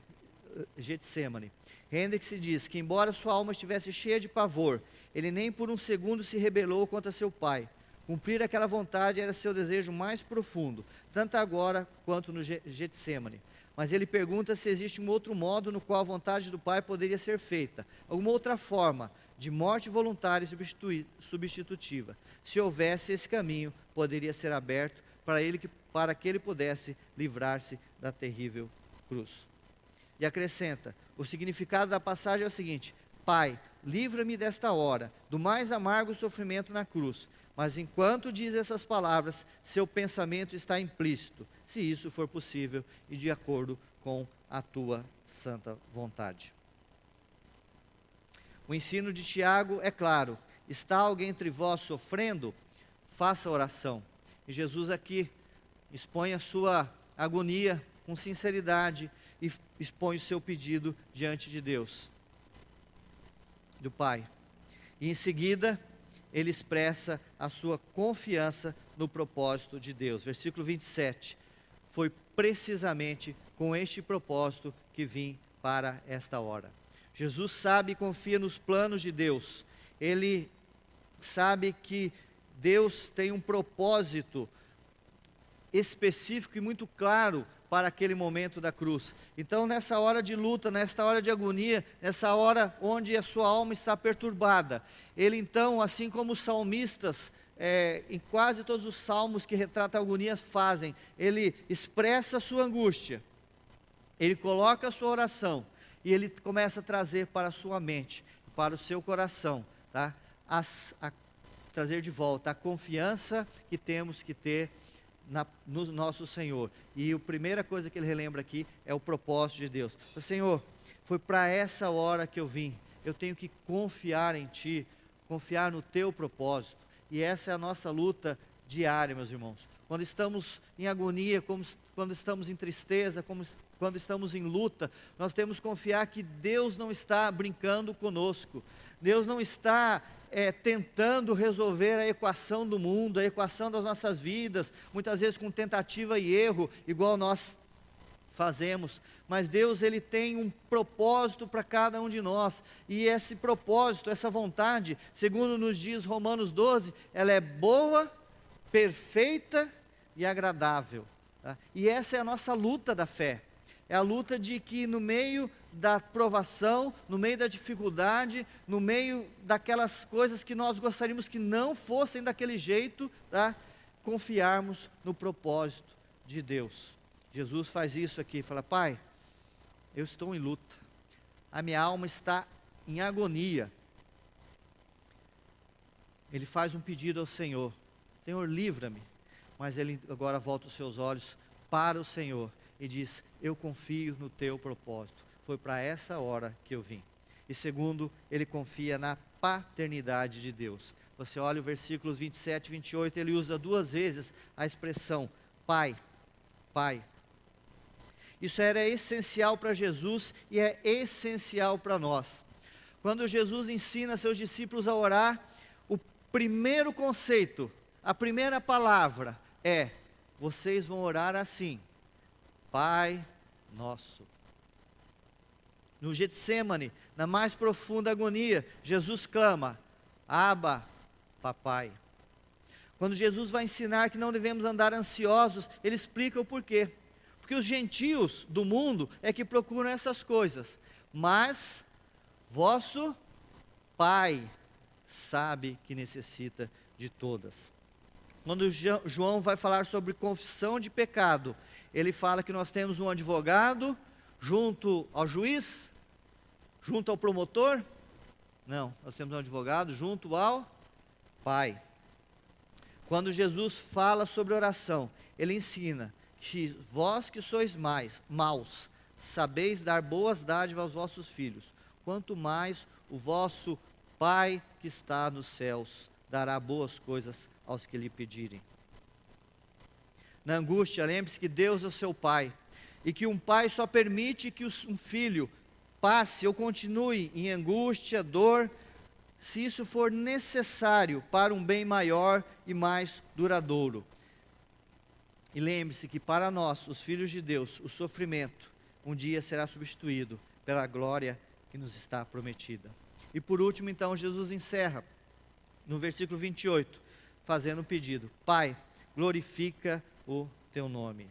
Hendrickson diz que, embora sua alma estivesse cheia de pavor, ele nem por um segundo se rebelou contra seu pai. Cumprir aquela vontade era seu desejo mais profundo, tanto agora quanto no Getsemane. Mas ele pergunta se existe um outro modo no qual a vontade do pai poderia ser feita, alguma outra forma de morte voluntária e substitutiva. Se houvesse esse caminho, poderia ser aberto para que ele pudesse livrar-se da terrível cruz. E acrescenta: o significado da passagem é o seguinte: Pai, livra-me desta hora, do mais amargo sofrimento na cruz. Mas enquanto diz essas palavras, seu pensamento está implícito, se isso for possível e de acordo com a tua santa vontade. O ensino de Tiago é claro: está alguém entre vós sofrendo? Faça oração. E Jesus aqui expõe a sua agonia com sinceridade e expõe o seu pedido diante de Deus, do Pai. E em seguida, ele expressa a sua confiança no propósito de Deus. Versículo 27. Foi precisamente com este propósito que vim para esta hora. Jesus sabe e confia nos planos de Deus. Ele sabe que Deus tem um propósito específico e muito claro para aquele momento da cruz. Então, nessa hora de luta, nessa hora de agonia, nessa hora onde a sua alma está perturbada, ele então, assim como os salmistas, em quase todos os salmos que retratam a agonia fazem, ele expressa a sua angústia, ele coloca a sua oração, e ele começa a trazer para a sua mente, para o seu coração, tá? A trazer de volta a confiança que temos que ter no nosso Senhor. E a primeira coisa que ele relembra aqui é o propósito de Deus. Senhor, foi para essa hora que eu vim, eu tenho que confiar em Ti, confiar no Teu propósito. E essa é a nossa luta diária, meus irmãos. Quando estamos em agonia, quando estamos em tristeza, quando estamos em luta, nós temos que confiar que Deus não está brincando conosco. Deus não está tentando resolver a equação do mundo, a equação das nossas vidas, muitas vezes com tentativa e erro, igual nós fazemos, mas Deus, Ele tem um propósito para cada um de nós, e esse propósito, essa vontade, segundo nos diz Romanos 12, ela é boa, perfeita e agradável, tá? E essa é a nossa luta da fé, é a luta de que no meio da provação, no meio da dificuldade, no meio daquelas coisas que nós gostaríamos que não fossem daquele jeito, tá? Confiarmos no propósito de Deus. Jesus faz isso aqui, fala: Pai, eu estou em luta, a minha alma está em agonia. Ele faz um pedido ao Senhor: Senhor, livra-me. Mas ele agora volta os seus olhos para o Senhor e diz: eu confio no teu propósito, foi para essa hora que eu vim. E segundo, ele confia na paternidade de Deus. Você olha o versículos 27 e 28, ele usa 2 vezes a expressão Pai, Pai. Isso era essencial para Jesus e é essencial para nós. Quando Jesus ensina seus discípulos a orar, o primeiro conceito, a primeira palavra é: vocês vão orar assim, Pai Nosso. No Getsemane, na mais profunda agonia, Jesus clama: Abba, Papai. Quando Jesus vai ensinar que não devemos andar ansiosos, ele explica o porquê. Porque os gentios do mundo é que procuram essas coisas, mas vosso Pai sabe que necessita de todas. Quando João vai falar sobre confissão de pecado, ele fala que nós temos um advogado junto ao juiz, junto ao promotor. Não, nós temos um advogado junto ao Pai. Quando Jesus fala sobre oração, ele ensina que vós que sois maus, sabeis dar boas dádivas aos vossos filhos, quanto mais o vosso Pai que está nos céus dará boas coisas aos que lhe pedirem. Na angústia, lembre-se que Deus é o seu Pai, e que um pai só permite que um filho passe ou continue em angústia, dor, se isso for necessário para um bem maior e mais duradouro. E lembre-se que para nós, os filhos de Deus, o sofrimento um dia será substituído pela glória que nos está prometida. E por último, então, Jesus encerra no versículo 28, fazendo um pedido: Pai, glorifica o teu nome.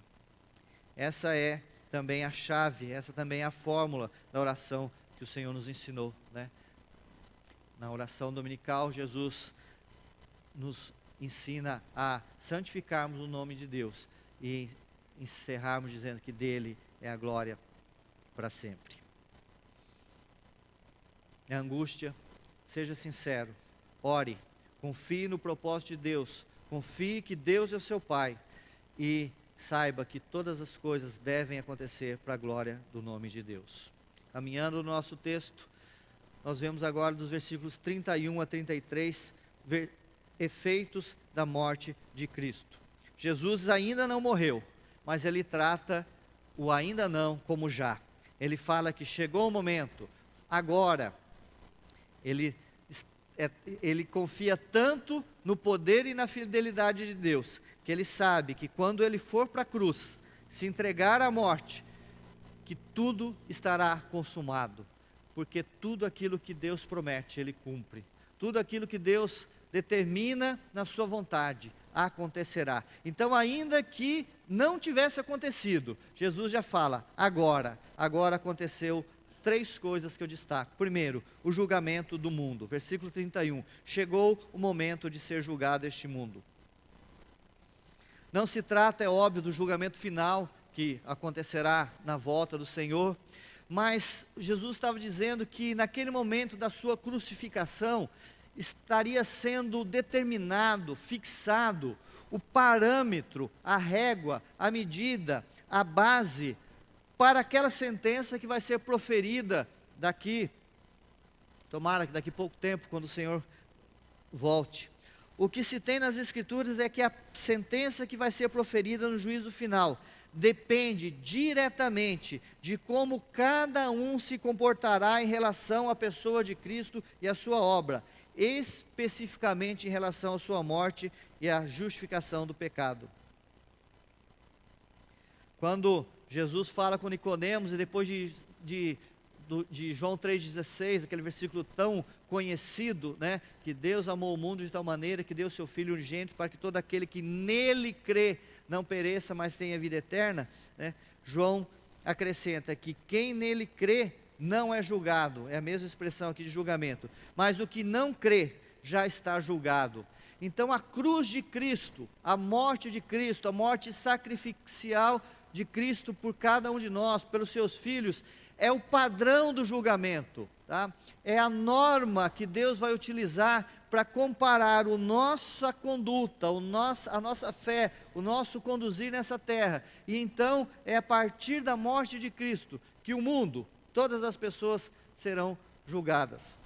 Essa é também a chave, essa também é a fórmula da oração que o Senhor nos ensinou, né? Na oração dominical, Jesus nos ensina a santificarmos o nome de Deus e encerrarmos dizendo que dele é a glória para sempre. Na angústia, seja sincero, ore, confie no propósito de Deus, confie que Deus é o seu Pai e saiba que todas as coisas devem acontecer para a glória do nome de Deus. Caminhando no nosso texto, nós vemos agora dos versículos 31 a 33, efeitos da morte de Cristo. Jesus ainda não morreu, mas ele trata o ainda não como já. Ele fala que chegou o momento, agora. Ele confia tanto no poder e na fidelidade de Deus, que ele sabe que quando ele for para a cruz, se entregar à morte, que tudo estará consumado, porque tudo aquilo que Deus promete, ele cumpre. Tudo aquilo que Deus determina na sua vontade, acontecerá. Então, ainda que não tivesse acontecido, Jesus já fala: agora aconteceu 3 coisas que eu destaco. Primeiro, o julgamento do mundo. Versículo 31. Chegou o momento de ser julgado este mundo. Não se trata, é óbvio, do julgamento final que acontecerá na volta do Senhor, mas Jesus estava dizendo que naquele momento da sua crucificação estaria sendo determinado, fixado o parâmetro, a régua, a medida, a base para aquela sentença que vai ser proferida daqui, tomara que daqui a pouco tempo, quando o Senhor volte. O que se tem nas Escrituras é que a sentença que vai ser proferida no juízo final depende diretamente de como cada um se comportará em relação à pessoa de Cristo e à sua obra, especificamente em relação à sua morte e à justificação do pecado. Quando Jesus fala com Nicodemos, e depois de João 3,16, aquele versículo tão conhecido, né? Que Deus amou o mundo de tal maneira que deu seu Filho unigênito para que todo aquele que nele crê não pereça, mas tenha vida eterna, né? João acrescenta que quem nele crê não é julgado, é a mesma expressão aqui de julgamento, mas o que não crê já está julgado. Então a cruz de Cristo, a morte de Cristo, a morte sacrificial de Cristo por cada um de nós, pelos seus filhos, é o padrão do julgamento, tá? É a norma que Deus vai utilizar para comparar a nossa conduta, a nossa fé, o nosso conduzir nessa terra. E então é a partir da morte de Cristo que o mundo, todas as pessoas serão julgadas.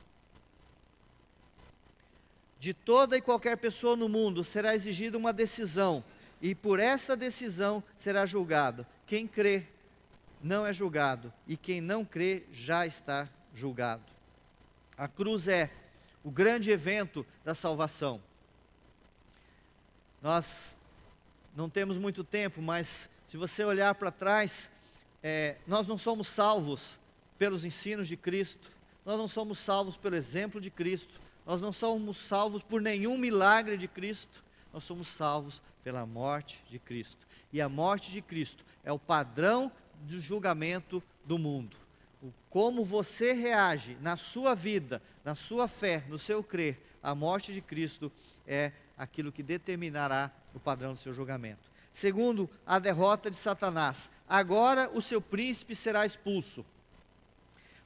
De toda e qualquer pessoa no mundo será exigida uma decisão, e por essa decisão será julgado. Quem crê não é julgado, e quem não crê já está julgado. A cruz é o grande evento da salvação. Nós não temos muito tempo, mas se você olhar para trás, nós não somos salvos pelos ensinos de Cristo, nós não somos salvos pelo exemplo de Cristo, nós não somos salvos por nenhum milagre de Cristo, nós somos salvos pela morte de Cristo. E a morte de Cristo é o padrão do julgamento do mundo. Como você reage na sua vida, na sua fé, no seu crer, a morte de Cristo é aquilo que determinará o padrão do seu julgamento. Segundo, a derrota de Satanás. Agora o seu príncipe será expulso.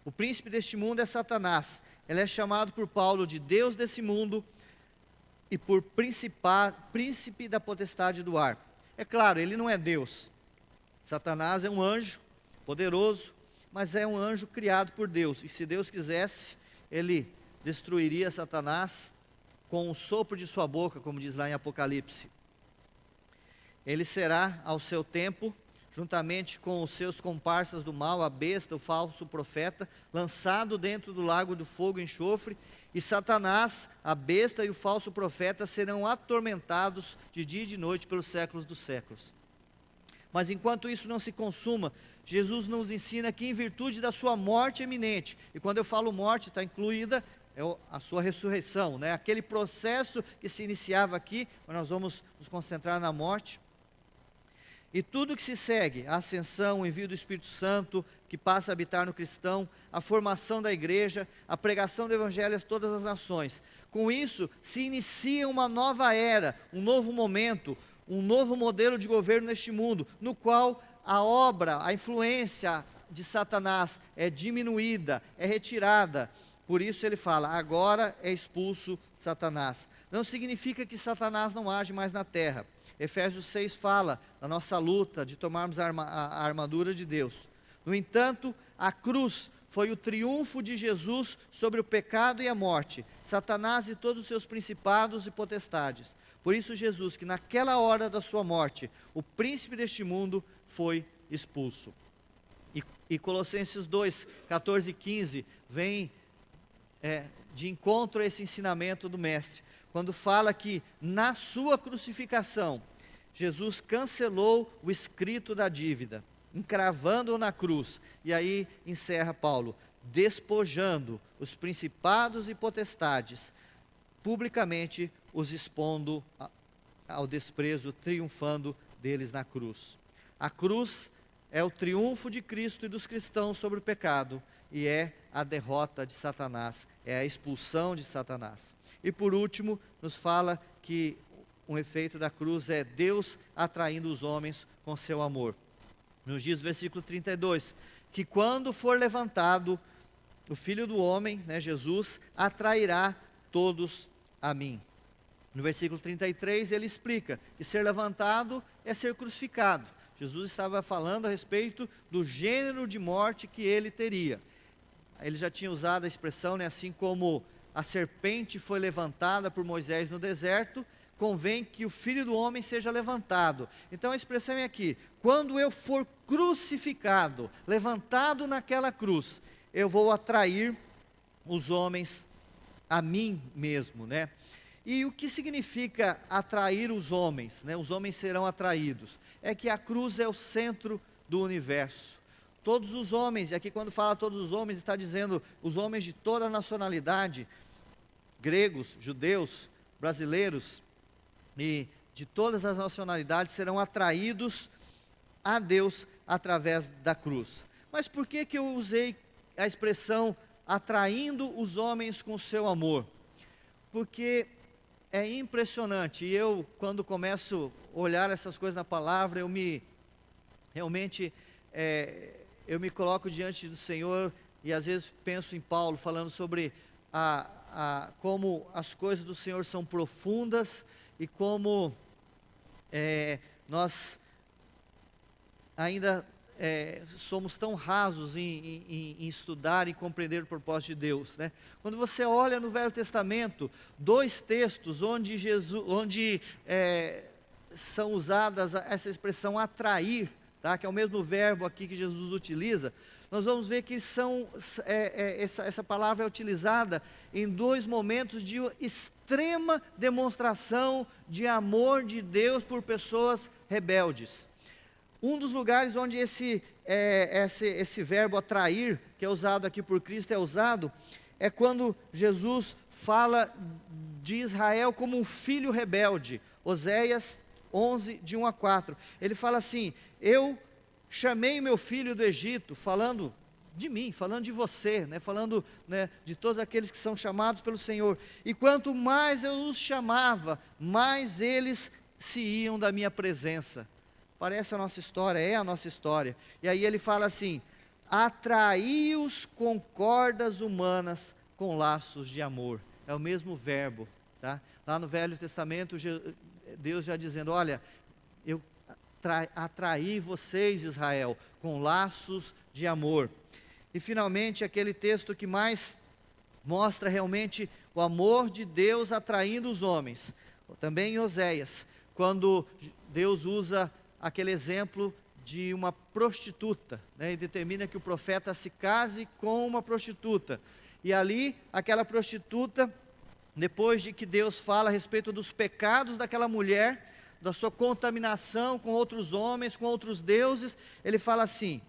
O príncipe deste mundo é Satanás. Ele é chamado por Paulo de Deus desse mundo e por príncipe da potestade do ar. É claro, ele não é Deus. Satanás é um anjo poderoso, mas é um anjo criado por Deus. E se Deus quisesse, ele destruiria Satanás com o sopro de sua boca, como diz lá em Apocalipse. Ele será, ao seu tempo, juntamente com os seus comparsas do mal, a besta, o falso profeta, lançado dentro do lago do fogo e enxofre, e Satanás, a besta e o falso profeta serão atormentados de dia e de noite pelos séculos dos séculos. Mas enquanto isso não se consuma, Jesus nos ensina que em virtude da sua morte eminente, e quando eu falo morte, está incluída a sua ressurreição, né? Aquele processo que se iniciava aqui, mas nós vamos nos concentrar na morte. E tudo que se segue, a ascensão, o envio do Espírito Santo, que passa a habitar no cristão, a formação da igreja, a pregação do evangelho a todas as nações. Com isso, se inicia uma nova era, um novo momento, um novo modelo de governo neste mundo, no qual a obra, a influência de Satanás é diminuída, é retirada. Por isso ele fala, agora é expulso Satanás. Não significa que Satanás não age mais na terra. Efésios 6 fala da nossa luta de tomarmos a armadura de Deus. No entanto, a cruz foi o triunfo de Jesus sobre o pecado e a morte, Satanás e todos os seus principados e potestades. Por isso Jesus, que naquela hora da sua morte, o príncipe deste mundo foi expulso. E Colossenses 2, 14 e 15, vem de encontro a esse ensinamento do mestre, quando fala que na sua crucificação, Jesus cancelou o escrito da dívida, encravando-o na cruz, e aí encerra Paulo, despojando os principados e potestades, publicamente os expondo ao desprezo, triunfando deles na cruz. A cruz é o triunfo de Cristo e dos cristãos sobre o pecado, e é a derrota de Satanás, é a expulsão de Satanás. E por último, nos fala que um efeito da cruz é Deus atraindo os homens com seu amor. Nos diz o versículo 32, que quando for levantado, o Filho do Homem, né, Jesus, atrairá todos a mim. No versículo 33 ele explica que ser levantado é ser crucificado. Jesus estava falando a respeito do gênero de morte que ele teria. Ele já tinha usado a expressão, né, assim como a serpente foi levantada por Moisés no deserto, convém que o Filho do Homem seja levantado. Então a expressão é aqui, quando eu for crucificado, levantado naquela cruz, eu vou atrair os homens a mim mesmo, né? E o que significa atrair os homens, né? Os homens serão atraídos. É que a cruz é o centro do universo. Todos os homens, e aqui quando fala todos os homens, está dizendo os homens de toda a nacionalidade, gregos, judeus, brasileiros e de todas as nacionalidades serão atraídos a Deus através da cruz. Mas por que eu usei a expressão atraindo os homens com o seu amor? Porque é impressionante, e eu quando começo a olhar essas coisas na palavra, eu me coloco diante do Senhor e às vezes penso em Paulo falando sobre como as coisas do Senhor são profundas e como nós ainda somos tão rasos em estudar e compreender o propósito de Deus, né? Quando você olha no Velho Testamento, 2 textos onde são usadas essa expressão atrair, tá? Que é o mesmo verbo aqui que Jesus utiliza, nós vamos ver que essa palavra é utilizada em 2 momentos de extrema demonstração de amor de Deus por pessoas rebeldes. Um dos lugares onde esse verbo atrair, que é usado aqui por Cristo, é quando Jesus fala de Israel como um filho rebelde. Oséias 11, de 1 a 4. Ele fala assim: eu chamei meu filho do Egito, falando de mim, falando de você, né, falando, né, de todos aqueles que são chamados pelo Senhor. E quanto mais eu os chamava, mais eles se iam da minha presença. Parece a nossa história, é a nossa história. E aí ele fala assim: atraí-os com cordas humanas, com laços de amor. É o mesmo verbo, tá? Lá no Velho Testamento, Deus já dizendo: olha, eu atraí vocês, Israel, com laços de amor. E finalmente, aquele texto que mais mostra realmente o amor de Deus atraindo os homens, também em Oséias, quando Deus usa aquele exemplo de uma prostituta, né, e determina que o profeta se case com uma prostituta. E ali, aquela prostituta, depois de que Deus fala a respeito dos pecados daquela mulher, da sua contaminação com outros homens, com outros deuses, ele fala assim: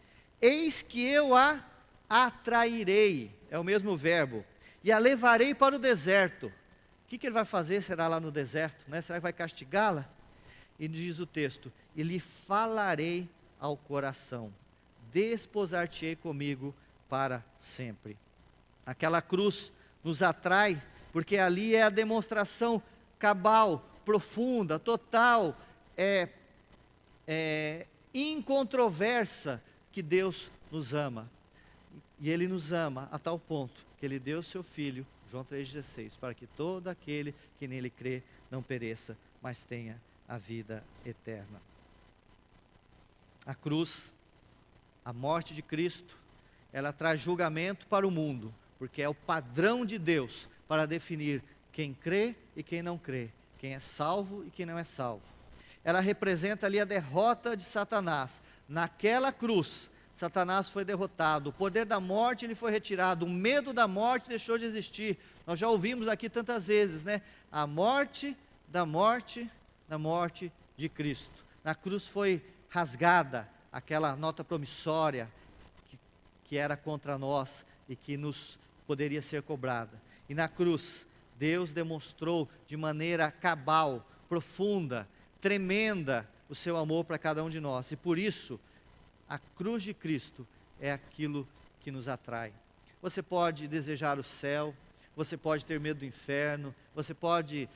eis que eu a atrairei, é o mesmo verbo, e a levarei para o deserto. O que ele vai fazer, será lá no deserto, né? Será que vai castigá-la? E diz o texto: e lhe falarei ao coração, desposar-te-ei comigo para sempre. Aquela cruz nos atrai, porque ali é a demonstração cabal, profunda, total, incontroversa, que Deus nos ama. E Ele nos ama a tal ponto que Ele deu o seu Filho, João 3,16, para que todo aquele que nele crê não pereça, mas tenha a vida eterna. A cruz, a morte de Cristo, ela traz julgamento para o mundo, porque é o padrão de Deus para definir quem crê e quem não crê, quem é salvo e quem não é salvo. Ela representa ali a derrota de Satanás. Naquela cruz, Satanás foi derrotado, o poder da morte lhe foi retirado, o medo da morte deixou de existir. Nós já ouvimos aqui tantas vezes, né? A morte da morte de Cristo. Na cruz foi rasgada aquela nota promissória que era contra nós e que nos poderia ser cobrada. E na cruz, Deus demonstrou de maneira cabal, profunda, tremenda, o seu amor para cada um de nós. E por isso, a cruz de Cristo é aquilo que nos atrai. Você pode desejar o céu, você pode ter medo do inferno, você pode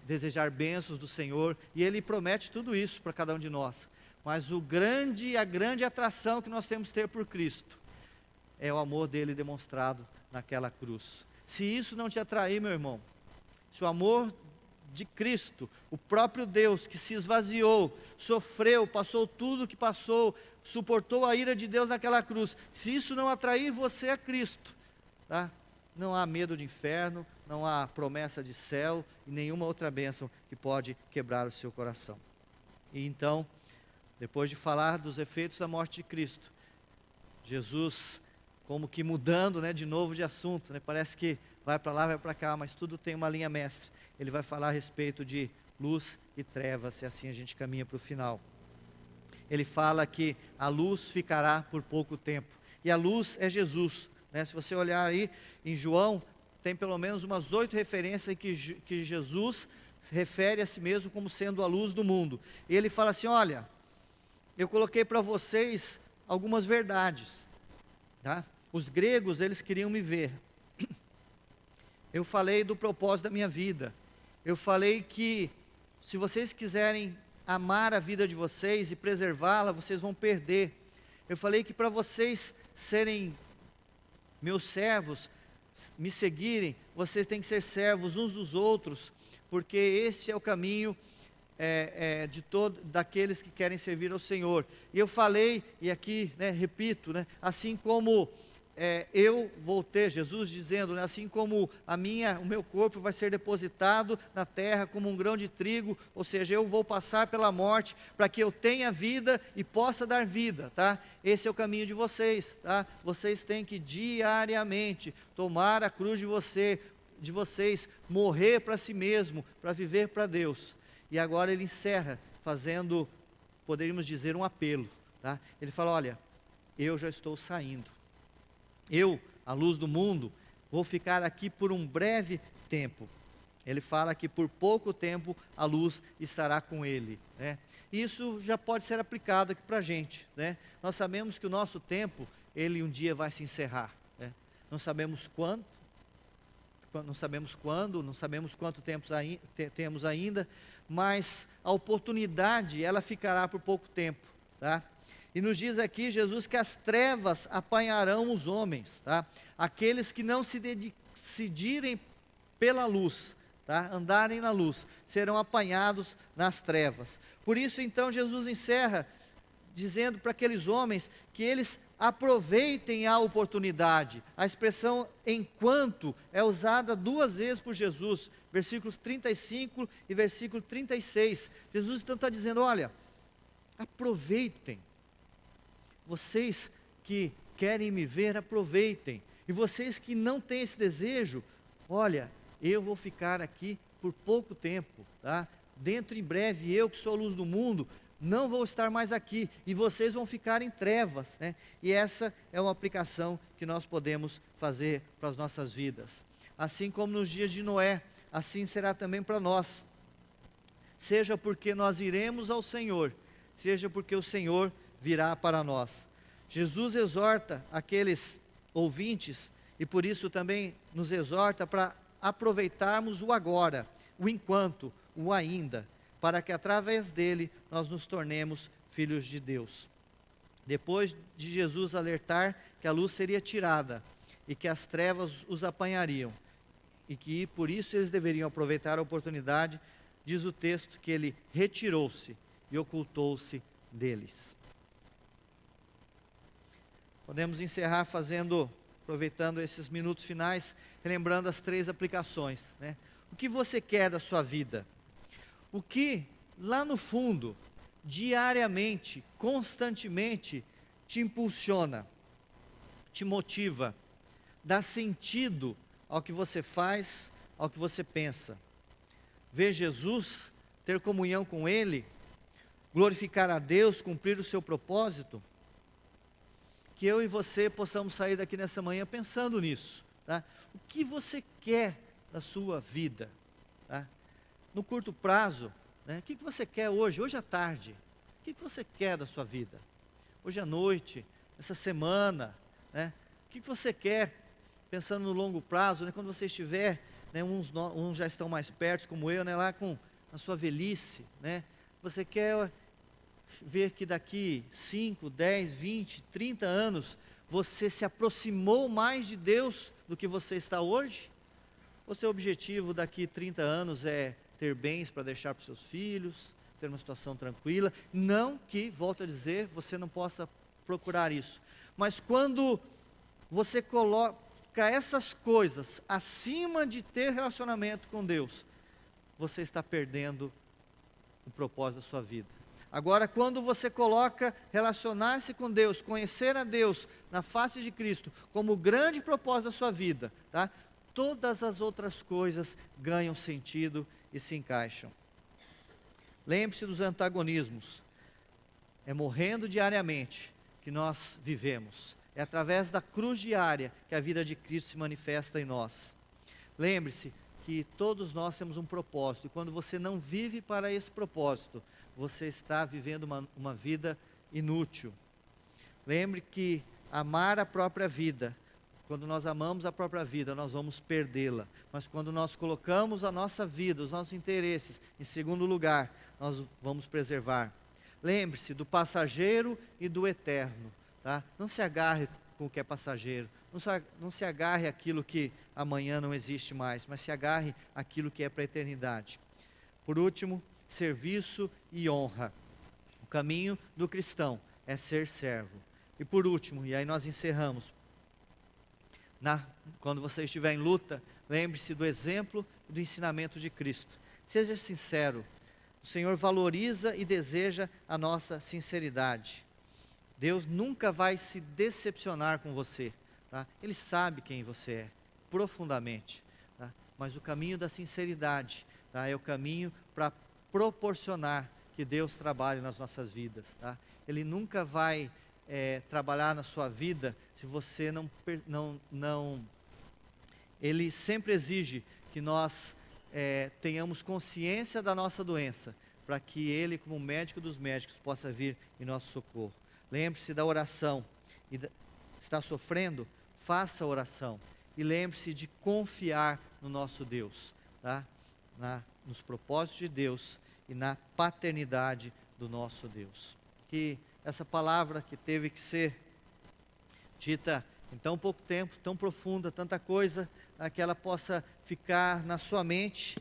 desejar bênçãos do Senhor, e Ele promete tudo isso para cada um de nós. Mas a grande atração que nós temos que ter por Cristo é o amor dele demonstrado naquela cruz. Se isso não te atrair, meu irmão, se o amor de Cristo, o próprio Deus que se esvaziou, sofreu, passou tudo o que passou, suportou a ira de Deus naquela cruz, se isso não atrair você a Cristo, tá? Não há medo de inferno, não há promessa de céu e nenhuma outra bênção que pode quebrar o seu coração. E então, depois de falar dos efeitos da morte de Cristo, Jesus, como que mudando, né, de novo de assunto, né, parece que vai para lá, vai para cá, mas tudo tem uma linha mestre. Ele vai falar a respeito de luz e trevas, e assim a gente caminha para o final. ele fala que a luz ficará por pouco tempo. E a luz é Jesus, né? Se você olhar aí em João, tem pelo menos umas 8 referências que Jesus se refere a si mesmo como sendo a luz do mundo. E ele fala assim, olha, eu coloquei para vocês algumas verdades, tá? Os gregos, eles queriam me ver. Eu falei do propósito da minha vida. Eu falei que se vocês quiserem amar a vida de vocês e preservá-la, vocês vão perder. Eu falei que para vocês serem meus servos, me seguirem, vocês têm que ser servos uns dos outros, porque esse é o caminho daqueles que querem servir ao Senhor. E eu falei, e aqui, né, repito, né, assim como eu vou ter, Jesus dizendo, né, assim como o meu corpo vai ser depositado na terra como um grão de trigo, ou seja, eu vou passar pela morte para que eu tenha vida e possa dar vida, tá? Esse é o caminho de vocês, tá? Vocês têm que diariamente tomar a cruz de vocês, morrer para si mesmo, para viver para Deus. E agora ele encerra fazendo, poderíamos dizer, um apelo, tá? Ele fala, olha, eu já estou saindo. Eu, a luz do mundo, vou ficar aqui por um breve tempo. Ele fala que por pouco tempo a luz estará com ele, né? Isso já pode ser aplicado aqui para a gente, né? Nós sabemos que o nosso tempo, ele um dia vai se encerrar, né? Não sabemos quando, não sabemos quanto tempo temos ainda, mas a oportunidade, ela ficará por pouco tempo, tá? E nos diz aqui Jesus que as trevas apanharão os homens, tá? Aqueles que não se decidirem pela luz, tá? Andarem na luz, serão apanhados nas trevas. Por isso então Jesus encerra dizendo para aqueles homens que eles aproveitem a oportunidade. A expressão enquanto é usada 2 vezes por Jesus, versículos 35 e versículo 36. Jesus então está dizendo, olha, aproveitem. Vocês que querem me ver, aproveitem. E vocês que não têm esse desejo, olha, eu vou ficar aqui por pouco tempo, tá? Dentro em breve, eu que sou a luz do mundo, não vou estar mais aqui, e vocês vão ficar em trevas, né? E essa é uma aplicação que nós podemos fazer para as nossas vidas. Assim como nos dias de Noé, assim será também para nós. Seja porque nós iremos ao Senhor, seja porque o Senhor virá para nós. Jesus exorta aqueles ouvintes, e por isso também nos exorta para aproveitarmos o agora, o enquanto, o ainda, para que através dele nós nos tornemos filhos de Deus. Depois de Jesus alertar que a luz seria tirada e que as trevas os apanhariam, e que por isso eles deveriam aproveitar a oportunidade, diz o texto que ele retirou-se e ocultou-se deles. Podemos encerrar aproveitando esses minutos finais, relembrando as 3 aplicações, né? O que você quer da sua vida? O que, lá no fundo, diariamente, constantemente, te impulsiona, te motiva, dá sentido ao que você faz, ao que você pensa? Ver Jesus, ter comunhão com Ele, glorificar a Deus, cumprir o seu propósito? Que eu e você possamos sair daqui nessa manhã pensando nisso, tá? O que você quer da sua vida, tá? No curto prazo, né? O que você quer hoje à tarde? O que você quer da sua vida? Hoje à noite, essa semana, né? O que você quer, pensando no longo prazo, né? Quando você estiver, né? Uns já estão mais perto, como eu, né? Lá com a sua velhice, né? Você quer ver que daqui 5, 10, 20, 30 anos, você se aproximou mais de Deus do que você está hoje? O seu objetivo daqui 30 anos é ter bens para deixar para os seus filhos, ter uma situação tranquila? Não que, volto a dizer, você não possa procurar isso. Mas quando você coloca essas coisas acima de ter relacionamento com Deus, você está perdendo o propósito da sua vida. Agora, quando você coloca relacionar-se com Deus, conhecer a Deus na face de Cristo, como o grande propósito da sua vida, tá? Todas as outras coisas ganham sentido e se encaixam. Lembre-se dos antagonismos. É morrendo diariamente que nós vivemos. É através da cruz diária que a vida de Cristo se manifesta em nós. Lembre-se que todos nós temos um propósito, e quando você não vive para esse propósito, você está vivendo uma vida inútil. Lembre que amar a própria vida, quando nós amamos a própria vida, nós vamos perdê-la. Mas quando nós colocamos a nossa vida, os nossos interesses em segundo lugar, nós vamos preservar. Lembre-se do passageiro e do eterno. Tá? Não se agarre com o que é passageiro. Não se agarre àquilo que amanhã não existe mais, mas se agarre àquilo que é para a eternidade. Por último, serviço e honra. O caminho do cristão é ser servo. E por último, e aí nós encerramos, quando você estiver em luta, lembre-se do exemplo e do ensinamento de Cristo. Seja sincero. O Senhor valoriza e deseja a nossa sinceridade. Deus nunca vai se decepcionar com você. Tá? Ele sabe quem você é, profundamente. Tá? Mas o caminho da sinceridade, tá? É o caminho para proporcionar que Deus trabalhe nas nossas vidas. Tá? Ele nunca vai trabalhar na sua vida se você não. Ele sempre exige que nós tenhamos consciência da nossa doença, para que Ele, como médico dos médicos, possa vir em nosso socorro. Lembre-se da oração. Está sofrendo? Faça a oração. E lembre-se de confiar no nosso Deus, tá? Nos propósitos de Deus e na paternidade do nosso Deus. Que essa palavra que teve que ser dita em tão pouco tempo, tão profunda, tanta coisa, que ela possa ficar na sua mente,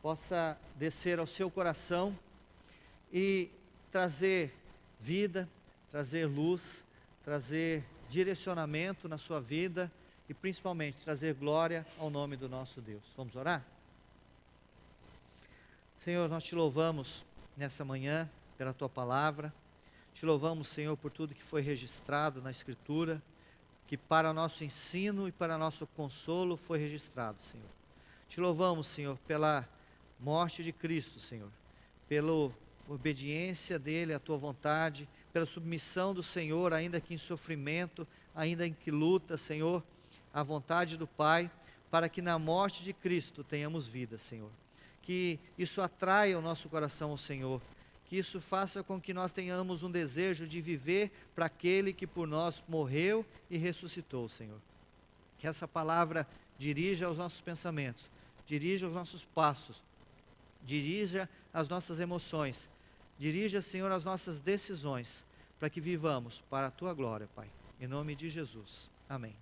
possa descer ao seu coração e trazer vida, trazer luz, trazer direcionamento na sua vida e principalmente trazer glória ao nome do nosso Deus. Vamos orar? Senhor, nós te louvamos nessa manhã pela tua palavra. Te louvamos, Senhor, por tudo que foi registrado na Escritura, que para nosso ensino e para nosso consolo foi registrado, Senhor. Te louvamos, Senhor, pela morte de Cristo, Senhor, pela obediência dele à tua vontade, pela submissão do Senhor, ainda que em sofrimento, ainda em que luta, Senhor, à vontade do Pai, para que na morte de Cristo tenhamos vida, Senhor. Que isso atraia o nosso coração ao Senhor, que isso faça com que nós tenhamos um desejo de viver para aquele que por nós morreu e ressuscitou, Senhor. Que essa palavra dirija os nossos pensamentos, dirija os nossos passos, dirija as nossas emoções, dirija, Senhor, as nossas decisões, para que vivamos para a tua glória, Pai. Em nome de Jesus. Amém.